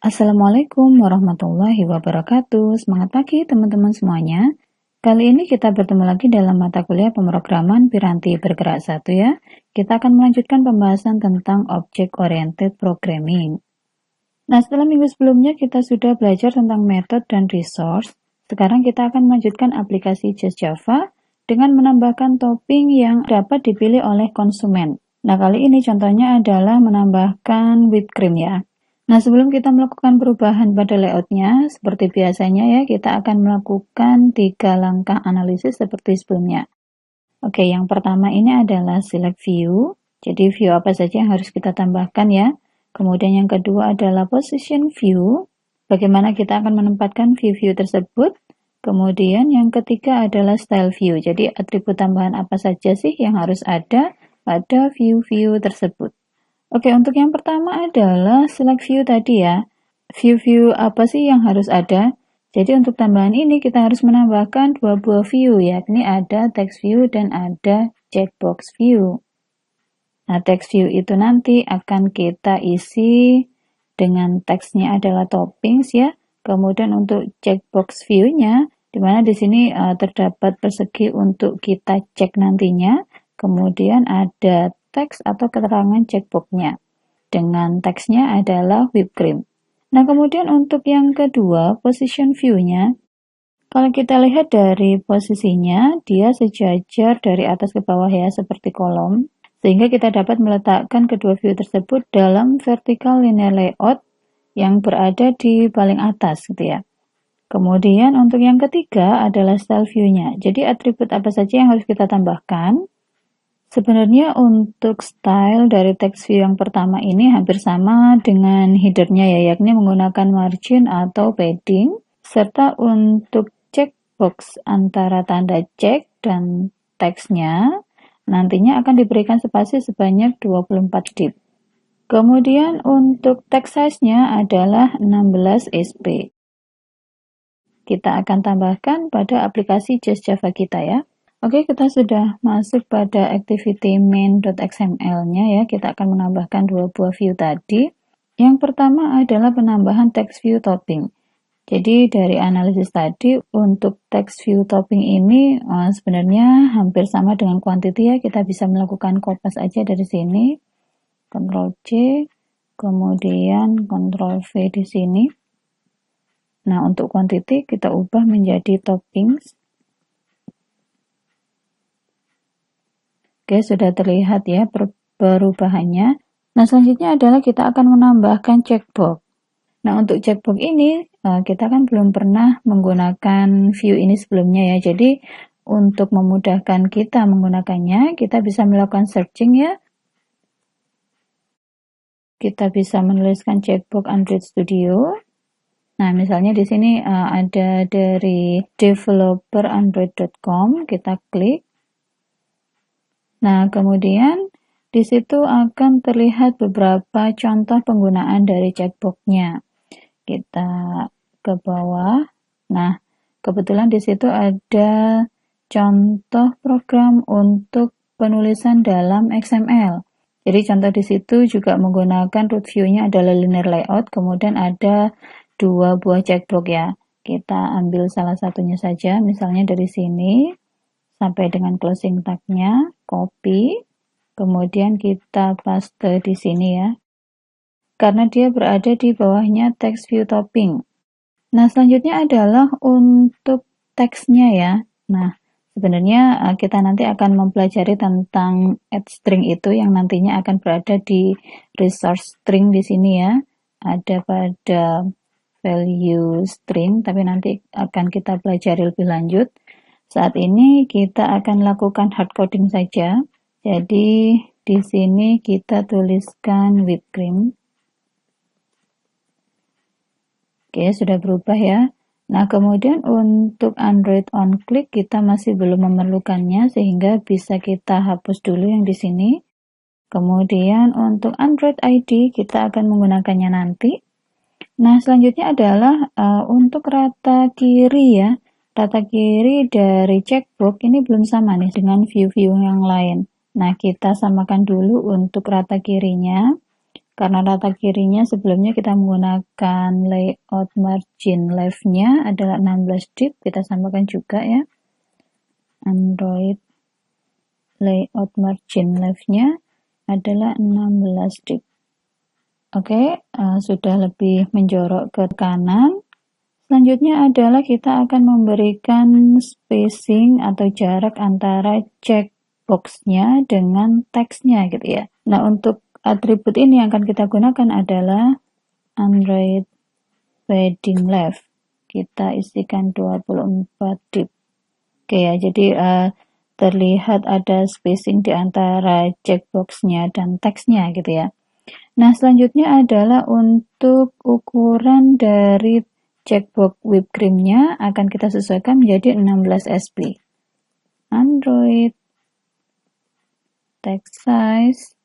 Assalamualaikum warahmatullahi wabarakatuh. Semangat pagi teman-teman semuanya. Kali ini kita bertemu lagi dalam mata kuliah pemrograman Piranti Bergerak 1 ya. Kita akan melanjutkan pembahasan tentang Object Oriented Programming. Nah, setelah minggu sebelumnya kita sudah belajar tentang method dan resource. Sekarang kita akan melanjutkan aplikasi Just Java dengan menambahkan topping yang dapat dipilih oleh konsumen. Nah, kali ini contohnya adalah menambahkan whipped cream ya. Nah, sebelum kita melakukan perubahan pada layoutnya, seperti biasanya ya, kita akan melakukan 3 langkah analisis seperti sebelumnya. Oke, yang pertama ini adalah select view. Jadi view apa saja yang harus kita tambahkan ya. Kemudian yang kedua adalah position view. Bagaimana kita akan menempatkan view-view tersebut. Kemudian yang ketiga adalah style view. Jadi atribut tambahan apa saja sih yang harus ada pada view-view tersebut. Oke, untuk yang pertama adalah select view tadi ya. View-view apa sih yang harus ada? Jadi untuk tambahan ini kita harus menambahkan 2 buah view, yakni ada text view dan ada checkbox view. Nah, text view itu nanti akan kita isi dengan teksnya adalah toppings ya. Kemudian untuk checkbox view-nya, di mana di sini terdapat persegi untuk kita cek nantinya. Kemudian ada teks atau keterangan checkbox-nya. Dengan teksnya adalah whipped cream. Nah, kemudian untuk yang kedua, position view-nya. Kalau kita lihat dari posisinya, dia sejajar dari atas ke bawah ya, seperti kolom. Sehingga kita dapat meletakkan kedua view tersebut dalam vertical linear layout yang berada di paling atas gitu ya. Kemudian untuk yang ketiga adalah style view-nya. Jadi atribut apa saja yang harus kita tambahkan? Sebenarnya untuk style dari text view yang pertama ini hampir sama dengan header-nya ya, yakni menggunakan margin atau padding, serta untuk checkbox antara tanda cek dan teksnya nantinya akan diberikan spasi sebanyak 24 div. Kemudian untuk text size-nya adalah 16 sp. Kita akan tambahkan pada aplikasi Just Java kita ya. Oke, kita sudah masuk pada activity main.xml-nya ya. Kita akan menambahkan 2 buah view tadi. Yang pertama adalah penambahan text view topping. Jadi dari analisis tadi untuk text view topping ini sebenarnya hampir sama dengan quantity ya. Kita bisa melakukan copy aja dari sini. Ctrl C, kemudian Ctrl V di sini. Nah, untuk quantity kita ubah menjadi toppings. Oke, sudah terlihat ya perubahannya. Nah, selanjutnya adalah kita akan menambahkan checkbox. Nah, untuk checkbox ini kita kan belum pernah menggunakan view ini sebelumnya ya. Jadi, untuk memudahkan kita menggunakannya, kita bisa melakukan searching ya. Kita bisa menuliskan checkbox Android Studio. Nah, misalnya di sini ada dari developerandroid.com, kita klik. Nah, kemudian di situ akan terlihat beberapa contoh penggunaan dari checkbox-nya. Kita ke bawah. Nah, kebetulan di situ ada contoh program untuk penulisan dalam XML. Jadi contoh di situ juga menggunakan root view-nya adalah linear layout, kemudian ada 2 buah checkbox ya. Kita ambil salah satunya saja, misalnya dari sini sampai dengan closing tag-nya, copy, kemudian kita paste di sini ya. Karena dia berada di bawahnya text view topping. Nah, selanjutnya adalah untuk teksnya ya. Nah, sebenarnya kita nanti akan mempelajari tentang add string itu yang nantinya akan berada di resource string di sini ya. Ada pada value string, tapi nanti akan kita pelajari lebih lanjut. Saat ini kita akan lakukan hard coding saja. Jadi di sini kita tuliskan whipped cream. Oke, sudah berubah ya. Nah, kemudian untuk Android on click kita masih belum memerlukannya sehingga bisa kita hapus dulu yang di sini. Kemudian untuk Android ID kita akan menggunakannya nanti. Nah, selanjutnya adalah untuk rata kiri ya. Rata kiri dari checkbox ini belum sama nih dengan view-view yang lain. Nah, kita samakan dulu untuk rata kirinya. Karena rata kirinya sebelumnya kita menggunakan layout margin left-nya adalah 16 dip, kita samakan juga ya. Android layout margin left-nya adalah 16 dip. Oke, sudah lebih menjorok ke kanan. Selanjutnya adalah kita akan memberikan spacing atau jarak antara checkbox-nya dengan teksnya gitu ya. Nah, untuk atribut ini yang akan kita gunakan adalah Android padding left. Kita isikan 24 dip. Oke ya, jadi terlihat ada spacing di antara checkbox-nya dan teksnya gitu ya. Nah, selanjutnya adalah untuk ukuran dari checkbox whipped cream-nya akan kita sesuaikan menjadi 16 sp. Android text size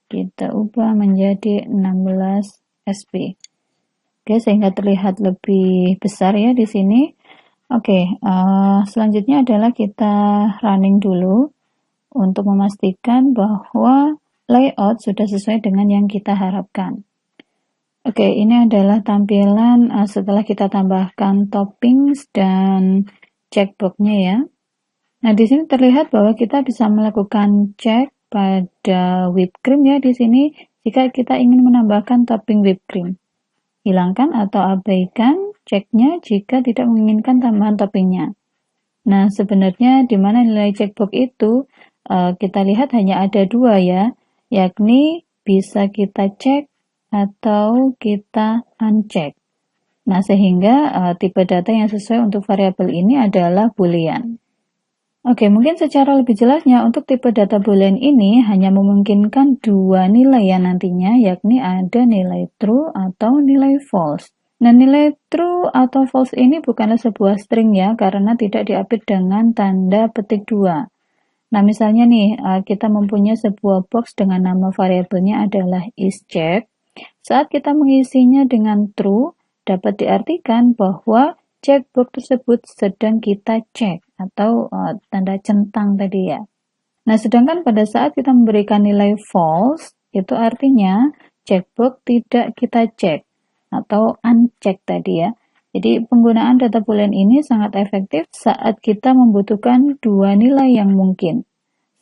kita ubah menjadi 16 sp. Oke, sehingga terlihat lebih besar ya di sini. Oke, selanjutnya adalah kita running dulu untuk memastikan bahwa layout sudah sesuai dengan yang kita harapkan. Oke, ini adalah tampilan setelah kita tambahkan toppings dan checkbox-nya ya. Nah, di sini terlihat bahwa kita bisa melakukan cek pada whipped cream ya di sini jika kita ingin menambahkan topping whipped cream. Hilangkan atau abaikan ceknya jika tidak menginginkan tambahan toppingnya. Nah, sebenarnya di mana nilai checkbox itu kita lihat hanya ada dua ya, yakni bisa kita cek atau kita uncheck. Nah, sehingga tipe data yang sesuai untuk variabel ini adalah boolean. Oke, mungkin secara lebih jelasnya untuk tipe data boolean ini hanya memungkinkan dua nilai ya nantinya, yakni ada nilai true atau nilai false. Nah, nilai true atau false ini bukanlah sebuah string ya, karena tidak diapit dengan tanda petik 2. Nah, misalnya nih, kita mempunyai sebuah box dengan nama variabelnya adalah isCheck. Saat kita mengisinya dengan true, dapat diartikan bahwa checkbox tersebut sedang kita cek atau tanda centang tadi ya. Nah, sedangkan pada saat kita memberikan nilai false, itu artinya checkbox tidak kita cek atau uncheck tadi ya. Jadi penggunaan data boolean ini sangat efektif saat kita membutuhkan dua nilai yang mungkin.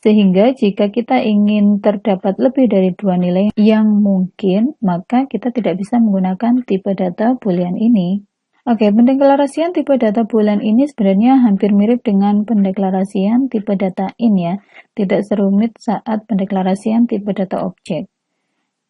Sehingga jika kita ingin terdapat lebih dari dua nilai yang mungkin, maka kita tidak bisa menggunakan tipe data boolean ini. Oke, pendeklarasian tipe data boolean ini sebenarnya hampir mirip dengan pendeklarasian tipe data in ya, tidak serumit saat pendeklarasian tipe data objek.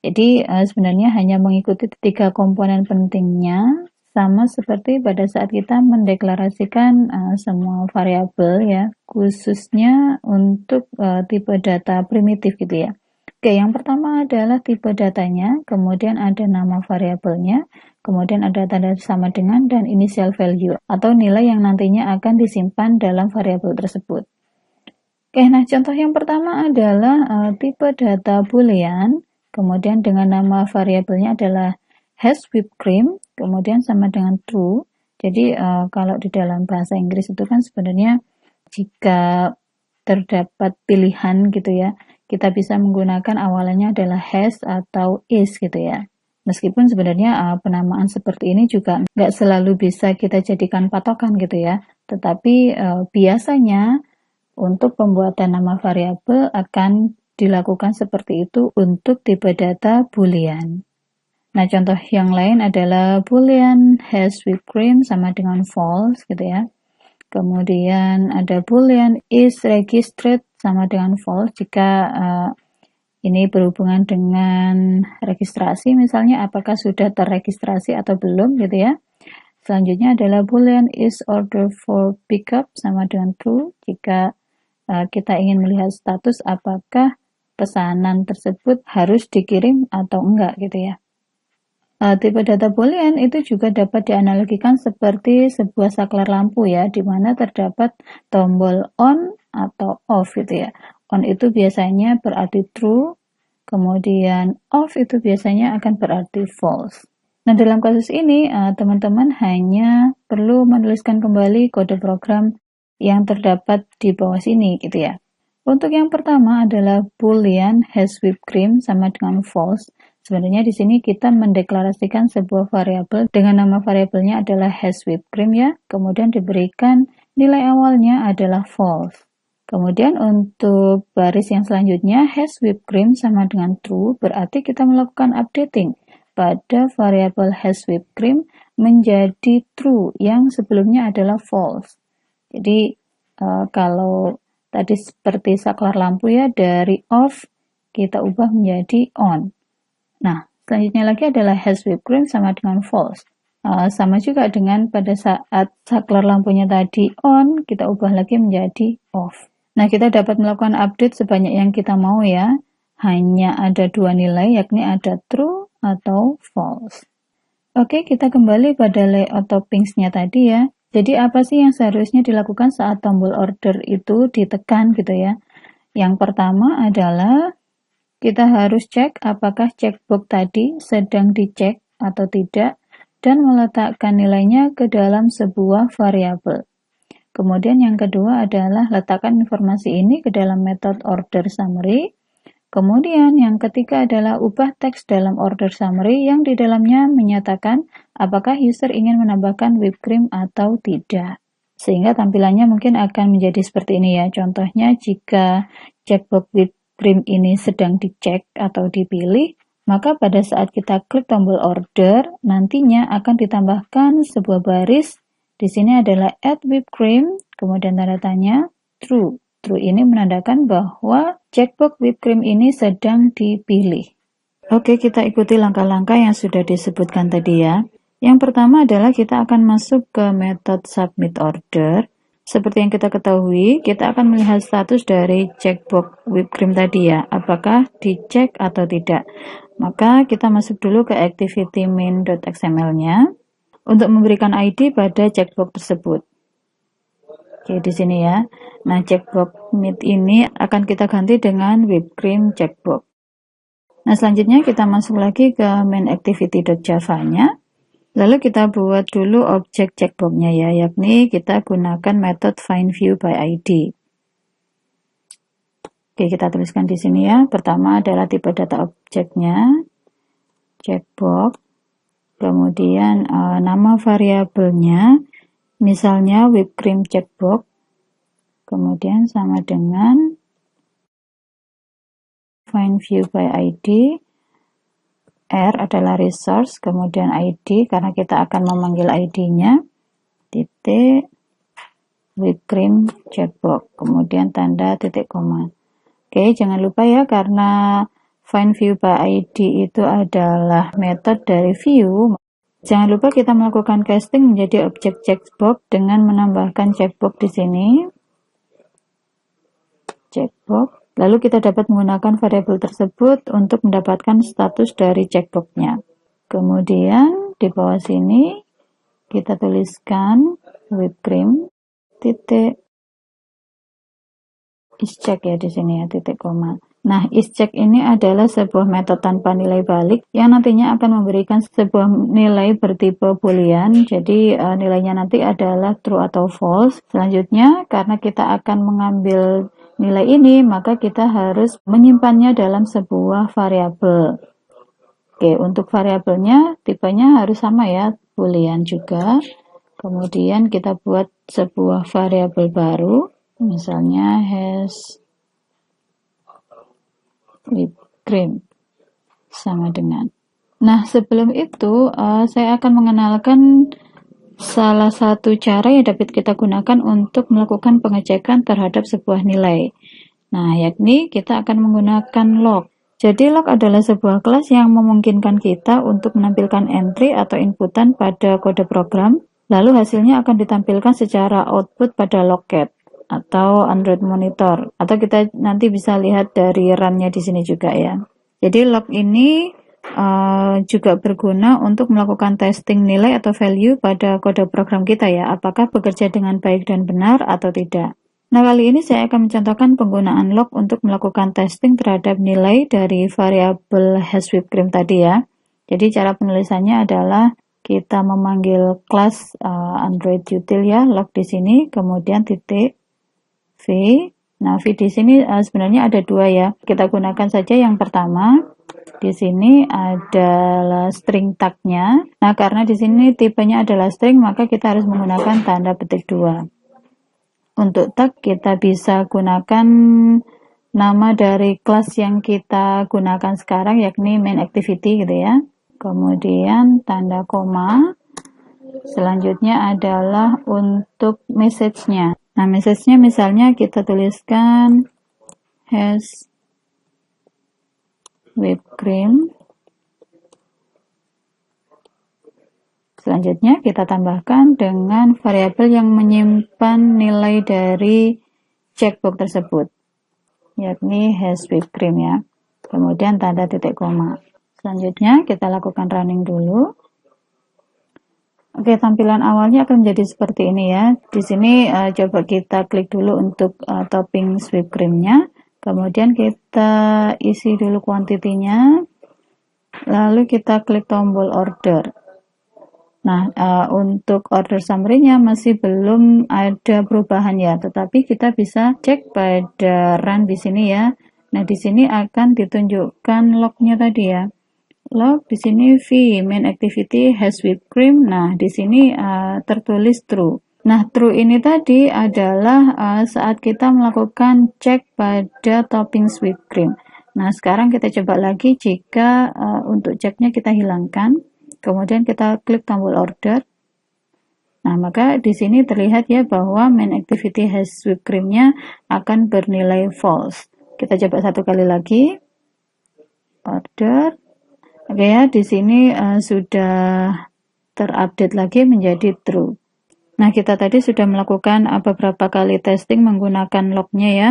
Jadi sebenarnya hanya mengikuti tiga komponen pentingnya, sama seperti pada saat kita mendeklarasikan semua variabel ya, khususnya untuk tipe data primitif gitu ya. Oke, yang pertama adalah tipe datanya, kemudian ada nama variabelnya, kemudian ada tanda sama dengan dan initial value atau nilai yang nantinya akan disimpan dalam variabel tersebut. Oke, nah contoh yang pertama adalah tipe data boolean, kemudian dengan nama variabelnya adalah hash whipped cream, kemudian sama dengan true. Jadi kalau di dalam bahasa Inggris itu kan sebenarnya jika terdapat pilihan gitu ya, kita bisa menggunakan awalannya adalah hash atau is gitu ya. Meskipun sebenarnya penamaan seperti ini juga nggak selalu bisa kita jadikan patokan gitu ya, tetapi biasanya untuk pembuatan nama variabel akan dilakukan seperti itu untuk tipe data boolean. Nah, contoh yang lain adalah boolean hash whipped cream sama dengan false gitu ya. Kemudian ada boolean is registered sama dengan false jika ini berhubungan dengan registrasi misalnya apakah sudah terregistrasi atau belum gitu ya. Selanjutnya adalah boolean is ordered for pickup sama dengan true jika kita ingin melihat status apakah pesanan tersebut harus dikirim atau enggak gitu ya. Tipe data boolean itu juga dapat dianalogikan seperti sebuah saklar lampu ya, di mana terdapat tombol on atau off gitu ya. On itu biasanya berarti true, kemudian off itu biasanya akan berarti false. Nah, dalam kasus ini teman-teman hanya perlu menuliskan kembali kode program yang terdapat di bawah sini gitu ya. Untuk yang pertama adalah boolean hash whipped cream sama dengan false. Sebenarnya di sini kita mendeklarasikan sebuah variabel dengan nama variabelnya adalah has whipped cream ya. Kemudian diberikan nilai awalnya adalah false. Kemudian untuk baris yang selanjutnya has whipped cream sama dengan true, berarti kita melakukan updating pada variabel has whipped cream menjadi true yang sebelumnya adalah false. Jadi kalau tadi seperti saklar lampu ya, dari off kita ubah menjadi on. Nah, selanjutnya lagi adalah has whipped cream sama dengan false. Sama juga dengan pada saat saklar lampunya tadi on, kita ubah lagi menjadi off. Nah, kita dapat melakukan update sebanyak yang kita mau ya. Hanya ada dua nilai, yakni ada true atau false. Oke, kita kembali pada layout toppings-nya tadi ya. Jadi apa sih yang seharusnya dilakukan saat tombol order itu ditekan gitu ya? Yang pertama adalah kita harus cek apakah checkbox tadi sedang dicek atau tidak dan meletakkan nilainya ke dalam sebuah variabel. Kemudian yang kedua adalah letakkan informasi ini ke dalam metode order summary. Kemudian yang ketiga adalah ubah teks dalam order summary yang di dalamnya menyatakan apakah user ingin menambahkan whipped cream atau tidak. Sehingga tampilannya mungkin akan menjadi seperti ini ya. Contohnya jika checkbox whipped cream ini sedang dicek atau dipilih, maka pada saat kita klik tombol order, nantinya akan ditambahkan sebuah baris. Di sini adalah add whipped cream, kemudian tanda tanya true. True ini menandakan bahwa checkbox whipped cream ini sedang dipilih. Oke, kita ikuti langkah-langkah yang sudah disebutkan tadi ya. Yang pertama adalah kita akan masuk ke metode submit order. Seperti yang kita ketahui, kita akan melihat status dari checkbox whipped cream tadi ya, apakah dicek atau tidak. Maka kita masuk dulu ke activity main.xml-nya untuk memberikan ID pada checkbox tersebut. Oke, di sini ya. Nah, checkbox meet ini akan kita ganti dengan whipped cream checkbox. Nah, selanjutnya kita masuk lagi ke main activity.java-nya. Lalu kita buat dulu objek checkbox-nya ya, yakni kita gunakan metode findViewById. Oke, kita tuliskan di sini ya. Pertama adalah tipe data objeknya, checkbox. Kemudian nama variabelnya, misalnya whipped cream checkbox. Kemudian sama dengan findViewById. R adalah resource, kemudian ID karena kita akan memanggil ID-nya, titik whipped cream checkbox, kemudian tanda titik koma. Oke, jangan lupa ya karena findViewById itu adalah metode dari view. Jangan lupa kita melakukan casting menjadi objek checkbox dengan menambahkan checkbox di sini. Checkbox. Lalu kita dapat menggunakan variabel tersebut untuk mendapatkan status dari checkbox-nya. Kemudian di bawah sini kita tuliskan whipped cream titik ischeck ya di sini ya, titik koma. Nah, ischeck ini adalah sebuah metode tanpa nilai balik yang nantinya akan memberikan sebuah nilai bertipe boolean. Jadi nilainya nanti adalah true atau false. Selanjutnya, karena kita akan mengambil nilai ini, maka kita harus menyimpannya dalam sebuah variabel. Oke, untuk variabelnya tipenya harus sama ya, boolean juga. Kemudian kita buat sebuah variabel baru, misalnya has whipped cream sama dengan. Nah, sebelum itu saya akan mengenalkan salah satu cara yang dapat kita gunakan untuk melakukan pengecekan terhadap sebuah nilai. Nah, yakni kita akan menggunakan log. Jadi log adalah sebuah kelas yang memungkinkan kita untuk menampilkan entry atau inputan pada kode program, lalu hasilnya akan ditampilkan secara output pada logcat atau Android monitor, atau kita nanti bisa lihat dari run-nya di sini juga ya. Jadi log ini juga berguna untuk melakukan testing nilai atau value pada kode program kita ya, apakah bekerja dengan baik dan benar atau tidak. Nah, kali ini saya akan mencontohkan penggunaan log untuk melakukan testing terhadap nilai dari variabel has whipped cream tadi ya. Jadi cara penulisannya adalah kita memanggil kelas Android util ya, log di sini, kemudian titik v, Nah, V di sini sebenarnya ada dua ya. Kita gunakan saja yang pertama. Di sini adalah string tag-nya. Nah, karena di sini tipenya adalah string, maka kita harus menggunakan tanda petik 2. Untuk tag kita bisa gunakan nama dari kelas yang kita gunakan sekarang, yakni main activity gitu ya. Kemudian tanda koma. Selanjutnya adalah untuk message-nya. Nah, message-nya misalnya kita tuliskan has whipped cream. Selanjutnya kita tambahkan dengan variabel yang menyimpan nilai dari checkbox tersebut, yakni has whipped cream ya. Kemudian tanda titik koma. Selanjutnya kita lakukan running dulu. Oke, tampilan awalnya akan menjadi seperti ini ya. Di sini coba kita klik dulu untuk topping whipped creamnya. Kemudian kita isi dulu kuantitinya. Lalu kita klik tombol order. Nah, untuk order summary-nya masih belum ada perubahan ya, tetapi kita bisa cek pada run di sini ya. Nah, di sini akan ditunjukkan log-nya tadi ya. Log di sini V main activity has whipped cream. Nah, di sini tertulis true. Nah, true ini tadi adalah saat kita melakukan cek pada topping whipped cream. Nah, sekarang kita coba lagi jika untuk ceknya kita hilangkan. Kemudian kita klik tombol order. Nah, maka di sini terlihat ya bahwa main activity has whipped cream-nya akan bernilai false. Kita coba satu kali lagi. Order. Oke ya, di sini sudah terupdate lagi menjadi true. Nah, kita tadi sudah melakukan beberapa kali testing menggunakan lognya ya,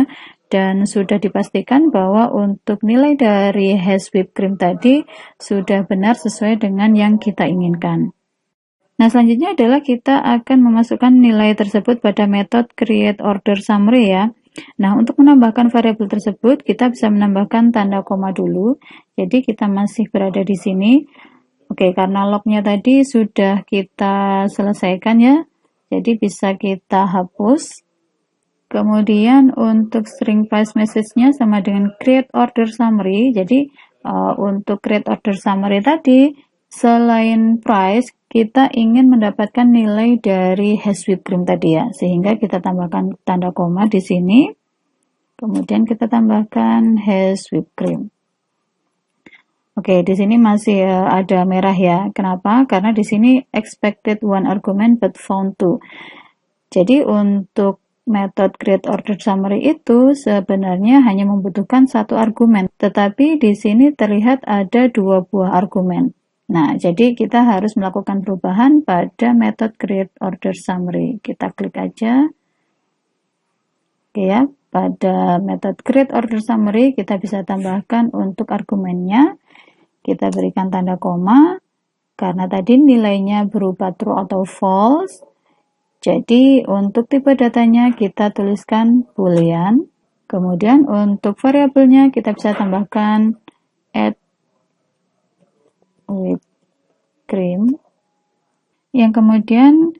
dan sudah dipastikan bahwa untuk nilai dari has whipped cream tadi sudah benar sesuai dengan yang kita inginkan. Nah, selanjutnya adalah kita akan memasukkan nilai tersebut pada metode create order summary ya. Nah, untuk menambahkan variabel tersebut, kita bisa menambahkan tanda koma dulu. Jadi, kita masih berada di sini. Oke, karena lognya tadi sudah kita selesaikan ya. Jadi, bisa kita hapus. Kemudian, untuk string price message-nya sama dengan create order summary. Jadi, untuk create order summary tadi, selain price, kita ingin mendapatkan nilai dari has whipped cream tadi ya, sehingga kita tambahkan tanda koma di sini, kemudian kita tambahkan has whipped cream. Oke, di sini masih ada merah ya. Kenapa? Karena di sini expected one argument but found two. Jadi untuk metode create order summary itu sebenarnya hanya membutuhkan satu argumen, tetapi di sini terlihat ada dua buah argumen. Nah, jadi kita harus melakukan perubahan pada metode create order summary. Kita klik aja. Oke ya, pada metode create order summary kita bisa tambahkan untuk argumennya. Kita berikan tanda koma, karena tadi nilainya berupa true atau false. Jadi untuk tipe datanya kita tuliskan boolean. Kemudian untuk variabelnya kita bisa tambahkan add whipped cream, yang kemudian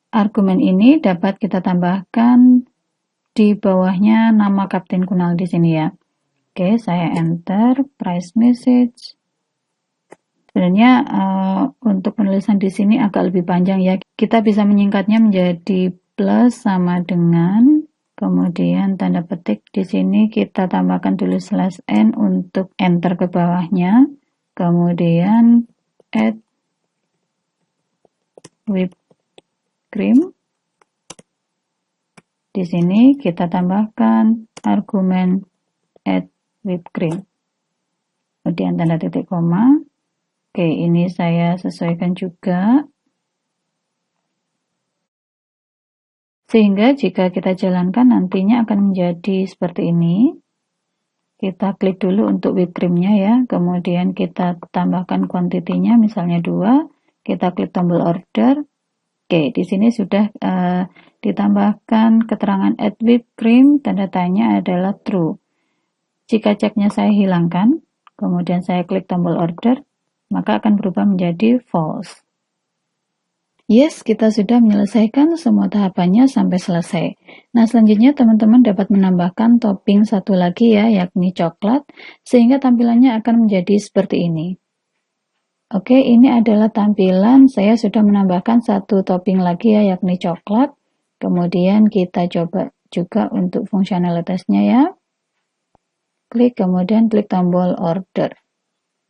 argumen ini dapat kita tambahkan di bawahnya nama Kapten Kunal di sini ya. Oke, saya enter price message. Sebenarnya untuk penulisan di sini agak lebih panjang ya. Kita bisa menyingkatnya menjadi plus sama dengan, kemudian tanda petik di sini kita tambahkan dulu /n untuk enter ke bawahnya. Kemudian add whipped cream. Di sini kita tambahkan argumen add whipped cream. Kemudian tanda titik koma. Oke, ini saya sesuaikan juga. Sehingga jika kita jalankan nantinya akan menjadi seperti ini. Kita klik dulu untuk whipped cream-nya ya. Kemudian kita tambahkan kuantitinya misalnya 2. Kita klik tombol order. Oke, di sini sudah ditambahkan keterangan add whipped cream, tanda tanya adalah true. Jika ceknya saya hilangkan, kemudian saya klik tombol order, maka akan berubah menjadi false. Yes, kita sudah menyelesaikan semua tahapannya sampai selesai. Nah, selanjutnya teman-teman dapat menambahkan topping satu lagi ya, yakni coklat, sehingga tampilannya akan menjadi seperti ini. Oke, ini adalah tampilan, saya sudah menambahkan satu topping lagi ya, yakni coklat. Kemudian kita coba juga untuk fungsionalitasnya ya. Klik, kemudian klik tombol order.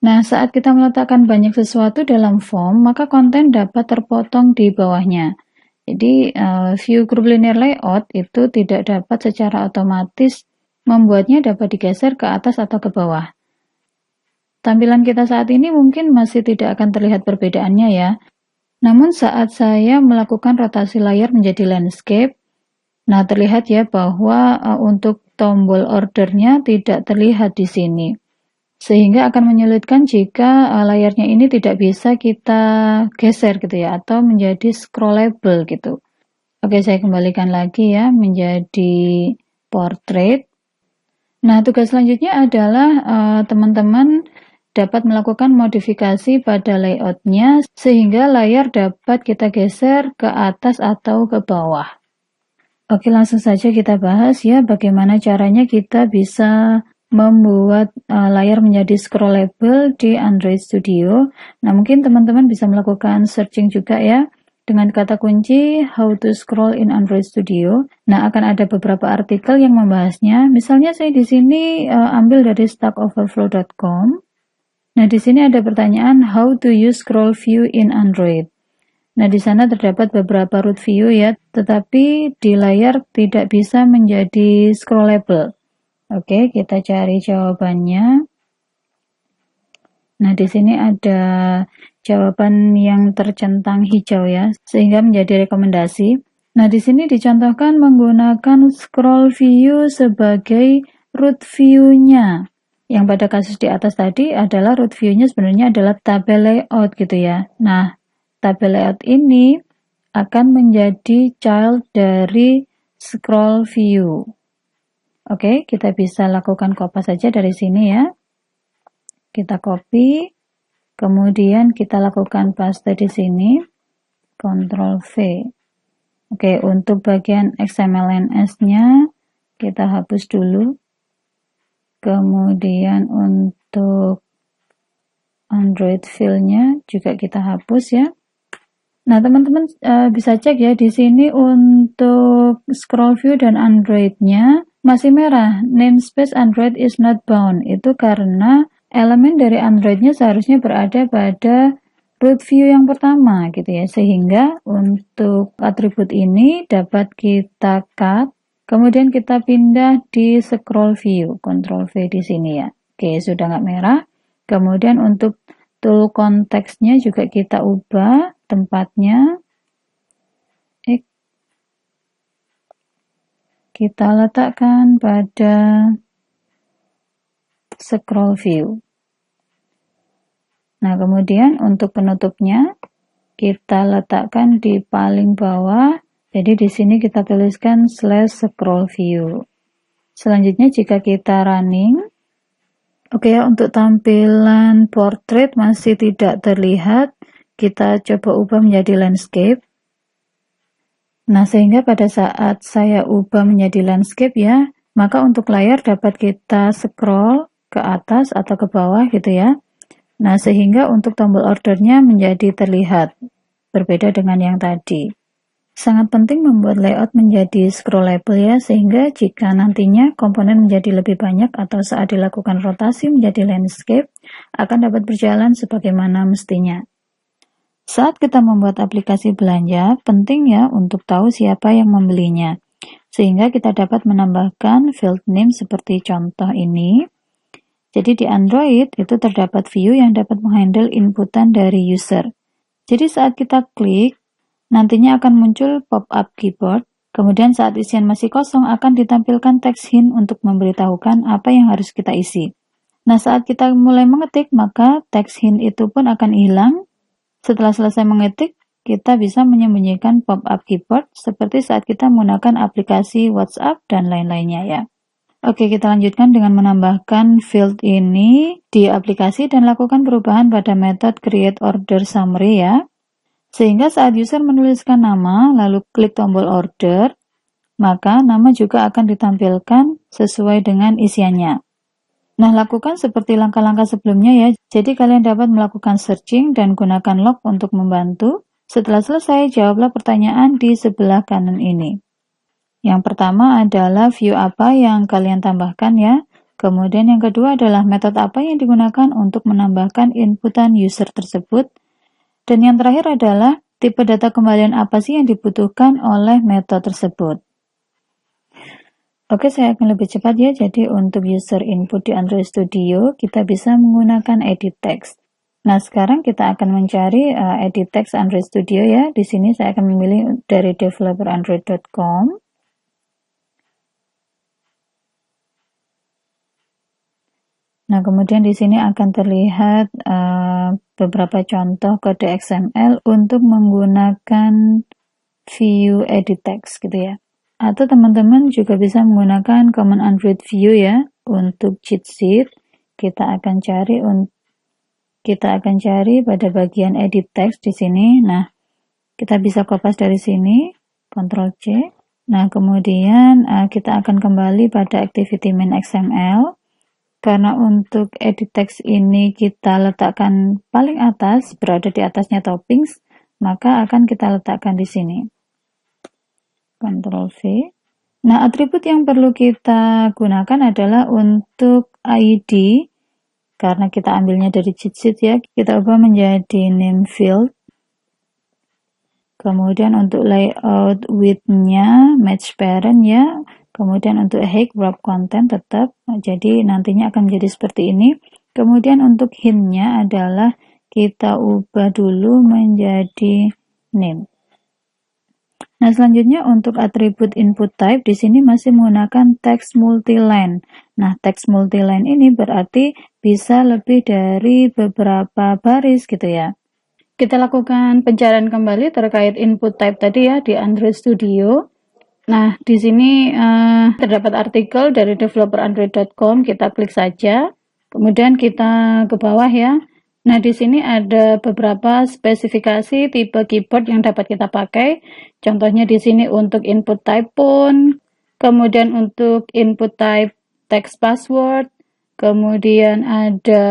Nah, saat kita meletakkan banyak sesuatu dalam form, maka konten dapat terpotong di bawahnya. Jadi, view group linear layout itu tidak dapat secara otomatis membuatnya dapat digeser ke atas atau ke bawah. Tampilan kita saat ini mungkin masih tidak akan terlihat perbedaannya ya. Namun saat saya melakukan rotasi layar menjadi landscape, nah terlihat ya bahwa untuk tombol ordernya tidak terlihat di sini. Sehingga akan menyulitkan jika layarnya ini tidak bisa kita geser gitu ya, atau menjadi scrollable gitu. Oke, saya kembalikan lagi ya menjadi portrait. Nah, tugas selanjutnya adalah teman-teman dapat melakukan modifikasi pada layoutnya sehingga layar dapat kita geser ke atas atau ke bawah. Oke, langsung saja kita bahas ya bagaimana caranya kita bisa membuat layar menjadi scrollable di Android Studio. Nah, mungkin teman-teman bisa melakukan searching juga ya dengan kata kunci how to scroll in Android Studio. Nah, akan ada beberapa artikel yang membahasnya. Misalnya saya di sini ambil dari stackoverflow.com. Nah, di sini ada pertanyaan how to use scroll view in Android. Nah, di sana terdapat beberapa root view ya, tetapi di layar tidak bisa menjadi scrollable. Oke, kita cari jawabannya. Nah, di sini ada jawaban yang tercentang hijau ya, sehingga menjadi rekomendasi. Nah, di sini dicontohkan menggunakan scroll view sebagai root view-nya. Yang pada kasus di atas tadi adalah root view-nya sebenarnya adalah tabel layout gitu ya. Nah, tabel layout ini akan menjadi child dari scroll view. Oke, kita bisa lakukan copy saja dari sini ya. Kita copy, kemudian kita lakukan paste di sini, Ctrl V. Oke, untuk bagian XMLNS-nya kita hapus dulu. Kemudian untuk Android file-nya juga kita hapus ya. Nah, teman-teman bisa cek ya di sini untuk scroll view dan Android-nya masih merah, namespace Android is not bound. Itu karena elemen dari Android-nya seharusnya berada pada root view yang pertama gitu ya. Sehingga untuk atribut ini dapat kita cut, kemudian kita pindah di scroll view, Ctrl V di sini ya. Oke, sudah nggak merah. Kemudian untuk tool konteksnya juga kita ubah tempatnya. Kita letakkan pada scroll view. Nah, kemudian untuk penutupnya kita letakkan di paling bawah. Jadi di sini kita tuliskan /scroll view. Selanjutnya jika kita running, oke ya, untuk tampilan portrait masih tidak terlihat. Kita coba ubah menjadi landscape. Nah, sehingga pada saat saya ubah menjadi landscape ya, maka untuk layar dapat kita scroll ke atas atau ke bawah gitu ya. Nah, sehingga untuk tombol ordernya menjadi terlihat, berbeda dengan yang tadi. Sangat penting membuat layout menjadi scrollable ya, sehingga jika nantinya komponen menjadi lebih banyak atau saat dilakukan rotasi menjadi landscape, akan dapat berjalan sebagaimana mestinya. Saat kita membuat aplikasi belanja, penting ya untuk tahu siapa yang membelinya. Sehingga kita dapat menambahkan field name seperti contoh ini. Jadi di Android itu terdapat view yang dapat menghandle inputan dari user. Jadi saat kita klik, nantinya akan muncul pop-up keyboard. Kemudian saat isian masih kosong akan ditampilkan text hint untuk memberitahukan apa yang harus kita isi. Nah, saat kita mulai mengetik, maka text hint itu pun akan hilang. Setelah selesai mengetik, kita bisa menyembunyikan pop-up keyboard seperti saat kita menggunakan aplikasi WhatsApp dan lain-lainnya ya. Oke, kita lanjutkan dengan menambahkan field ini di aplikasi dan lakukan perubahan pada metode create order summary ya. Sehingga saat user menuliskan nama, lalu klik tombol order, maka nama juga akan ditampilkan sesuai dengan isiannya. Nah, lakukan seperti langkah-langkah sebelumnya ya. Jadi kalian dapat melakukan searching dan gunakan log untuk membantu. Setelah selesai, jawablah pertanyaan di sebelah kanan ini. Yang pertama adalah view apa yang kalian tambahkan ya. Kemudian yang kedua adalah metode apa yang digunakan untuk menambahkan inputan user tersebut. Dan yang terakhir adalah tipe data kembalian apa sih yang dibutuhkan oleh metode tersebut. Oke, saya akan lebih cepat ya. Jadi untuk user input di Android Studio, kita bisa menggunakan edit text. Nah, sekarang kita akan mencari edit text Android Studio ya. Di sini saya akan memilih dari developerandroid.com. Nah, kemudian di sini akan terlihat beberapa contoh kode XML untuk menggunakan view edit text gitu ya. Atau teman-teman juga bisa menggunakan command Android view ya. Untuk cheat sheet, kita akan cari pada bagian edit text di sini. Nah, kita bisa kopas dari sini, Ctrl C. Nah, kemudian kita akan kembali pada activity main XML. Karena untuk edit text ini kita letakkan paling atas, berada di atasnya toppings, maka akan kita letakkan di sini. Ctrl V. Nah, atribut yang perlu kita gunakan adalah untuk ID, karena kita ambilnya dari cheat sheet ya, kita ubah menjadi name field. Kemudian untuk layout width-nya match parent ya. Kemudian untuk height wrap content tetap. Jadi nantinya akan menjadi seperti ini. Kemudian untuk hint-nya adalah kita ubah dulu menjadi name. Nah, selanjutnya untuk atribut input type di sini masih menggunakan text multiline. Nah, text multiline ini berarti bisa lebih dari beberapa baris gitu ya. Kita lakukan pencarian kembali terkait input type tadi ya di Android Studio. Nah, di sini terdapat artikel dari developerandroid.com, kita klik saja. Kemudian kita ke bawah ya. Nah, di sini ada beberapa spesifikasi tipe keyboard yang dapat kita pakai. Contohnya di sini untuk input type font, kemudian untuk input type text password, kemudian ada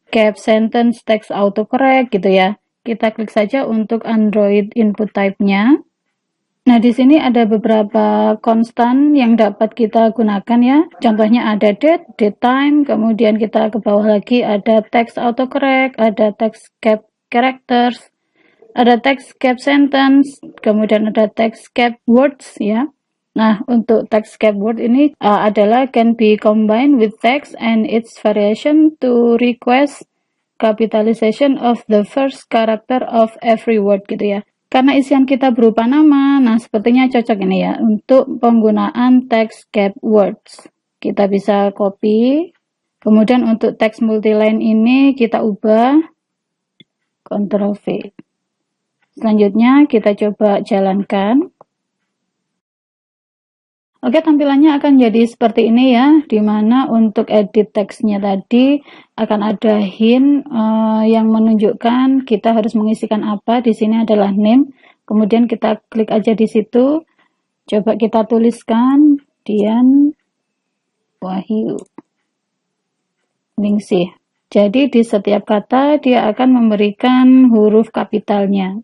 cap sentence text autocorrect gitu ya. Kita klik saja untuk Android input type-nya. Nah, di sini ada beberapa konstan yang dapat kita gunakan ya. Contohnya ada date time, kemudian kita ke bawah lagi ada text autocorrect, ada text cap characters, ada text cap sentence, kemudian ada text cap words ya. Nah, untuk text cap word ini adalah can be combined with text and its variation to request capitalization of the first character of every word gitu ya. Karena isian kita berupa nama, nah sepertinya cocok ini ya untuk penggunaan text cap words. Kita bisa copy, kemudian untuk text multiline ini kita ubah, Ctrl V. Selanjutnya kita coba jalankan. Oke, tampilannya akan jadi seperti ini ya, dimana untuk edit teksnya tadi akan ada hint yang menunjukkan kita harus mengisikan apa. Di sini adalah name, kemudian kita klik aja di situ, coba kita tuliskan Dian Wahyu Ningsih. Jadi di setiap kata dia akan memberikan huruf kapitalnya.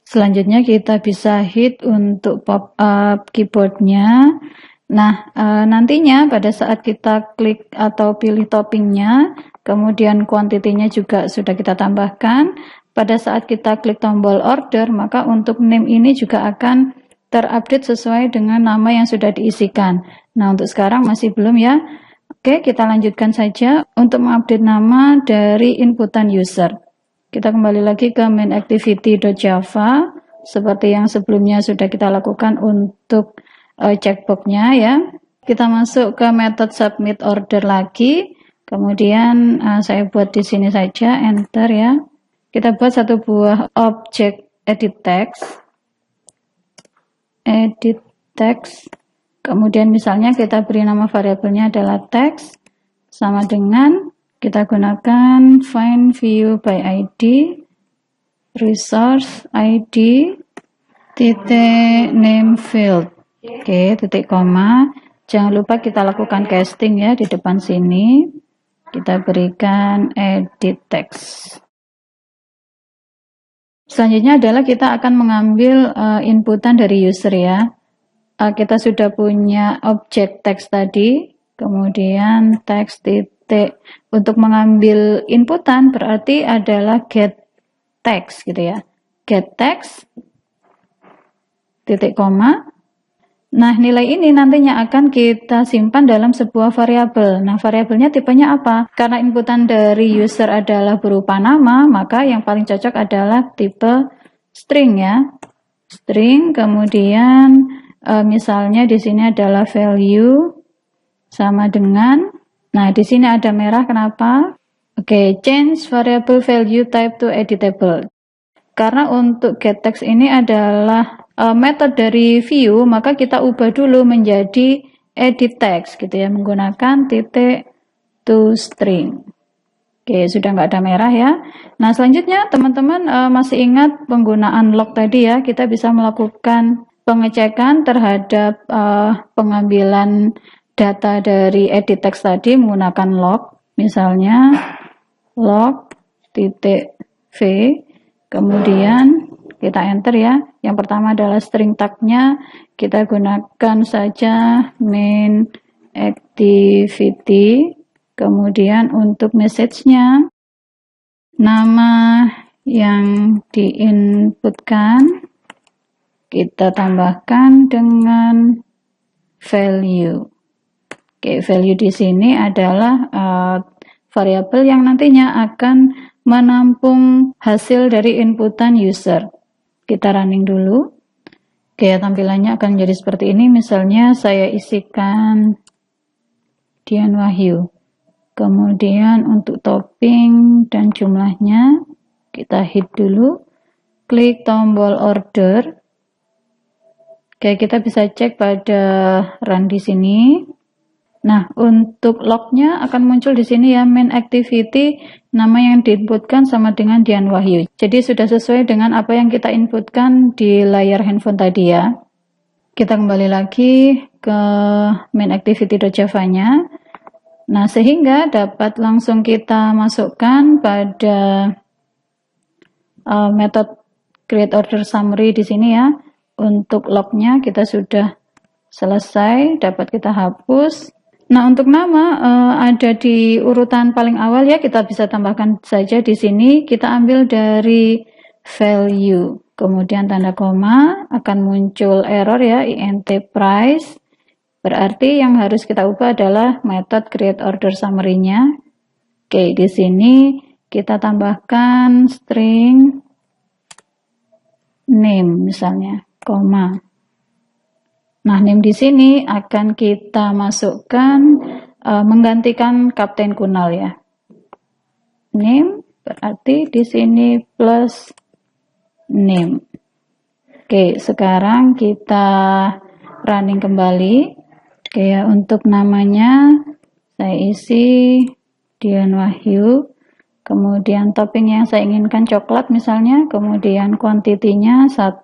Selanjutnya kita bisa hit untuk pop-up keyboardnya. Nah, nantinya pada saat kita klik atau pilih toppingnya, kemudian kuantitinya juga sudah kita tambahkan. Pada saat kita klik tombol order, maka untuk name ini juga akan terupdate sesuai dengan nama yang sudah diisikan. Nah, untuk sekarang masih belum ya. Oke, kita lanjutkan saja untuk mengupdate nama dari inputan user. Kita kembali lagi ke main activity.java seperti yang sebelumnya sudah kita lakukan untuk checkbox-nya ya. Kita masuk ke method submit order lagi. Kemudian saya buat di sini saja, enter ya. Kita buat satu buah objek edit text. Edit text. Kemudian misalnya kita beri nama variabelnya adalah text sama dengan kita gunakan find view by ID. resource ID titik name field. Oke, titik koma. Jangan lupa kita lakukan casting ya di depan sini. Kita berikan edit text. Selanjutnya adalah kita akan mengambil inputan dari user ya. Kita sudah punya objek text tadi, kemudian text titik. Untuk mengambil inputan berarti adalah get text gitu ya. Get text titik koma. Nah, nilai ini nantinya akan kita simpan dalam sebuah variabel. Nah, variabelnya tipenya apa? Karena inputan dari user adalah berupa nama, maka yang paling cocok adalah tipe string ya. String, kemudian misalnya di sini adalah value sama dengan, nah di sini ada merah, kenapa? Oke, change variable value type to editable. Karena untuk getText ini adalah metode dari view, maka kita ubah dulu menjadi edit text gitu ya, menggunakan titik to string. Oke, sudah nggak ada merah ya. Nah, selanjutnya teman-teman masih ingat penggunaan log tadi ya, kita bisa melakukan pengecekan terhadap pengambilan data dari edit text tadi menggunakan log. Misalnya log titik v, kemudian kita enter ya. Yang pertama adalah string tag-nya, kita gunakan saja main activity. Kemudian untuk message-nya, nama yang diinputkan kita tambahkan dengan value. Oke, value di sini adalah variabel yang nantinya akan menampung hasil dari inputan user. Kita running dulu. Oke, tampilannya akan jadi seperti ini. Misalnya saya isikan Dian Wahyu. Kemudian untuk topping dan jumlahnya kita hit dulu. Klik tombol order. Oke, kita bisa cek pada run di sini. Nah, untuk lognya akan muncul di sini ya, main activity, nama yang diinputkan sama dengan Dian Wahyu. Jadi sudah sesuai dengan apa yang kita inputkan di layar handphone tadi ya. Kita kembali lagi ke main activity.java-nya. Nah, sehingga dapat langsung kita masukkan pada metode create order summary di sini ya. Untuk lognya kita sudah selesai, dapat kita hapus. Nah, untuk nama ada di urutan paling awal ya, kita bisa tambahkan saja di sini. Kita ambil dari value, kemudian tanda koma, akan muncul error ya, int price. Berarti yang harus kita ubah adalah method create order summary-nya. Oke, di sini kita tambahkan string name misalnya, koma. Nah, name di sini akan kita masukkan menggantikan Kapten Kunal ya. Name berarti di sini plus name. Oke, sekarang kita running kembali. Oke ya, untuk namanya saya isi Dian Wahyu, kemudian topping yang saya inginkan coklat misalnya, kemudian kuantitinya 1,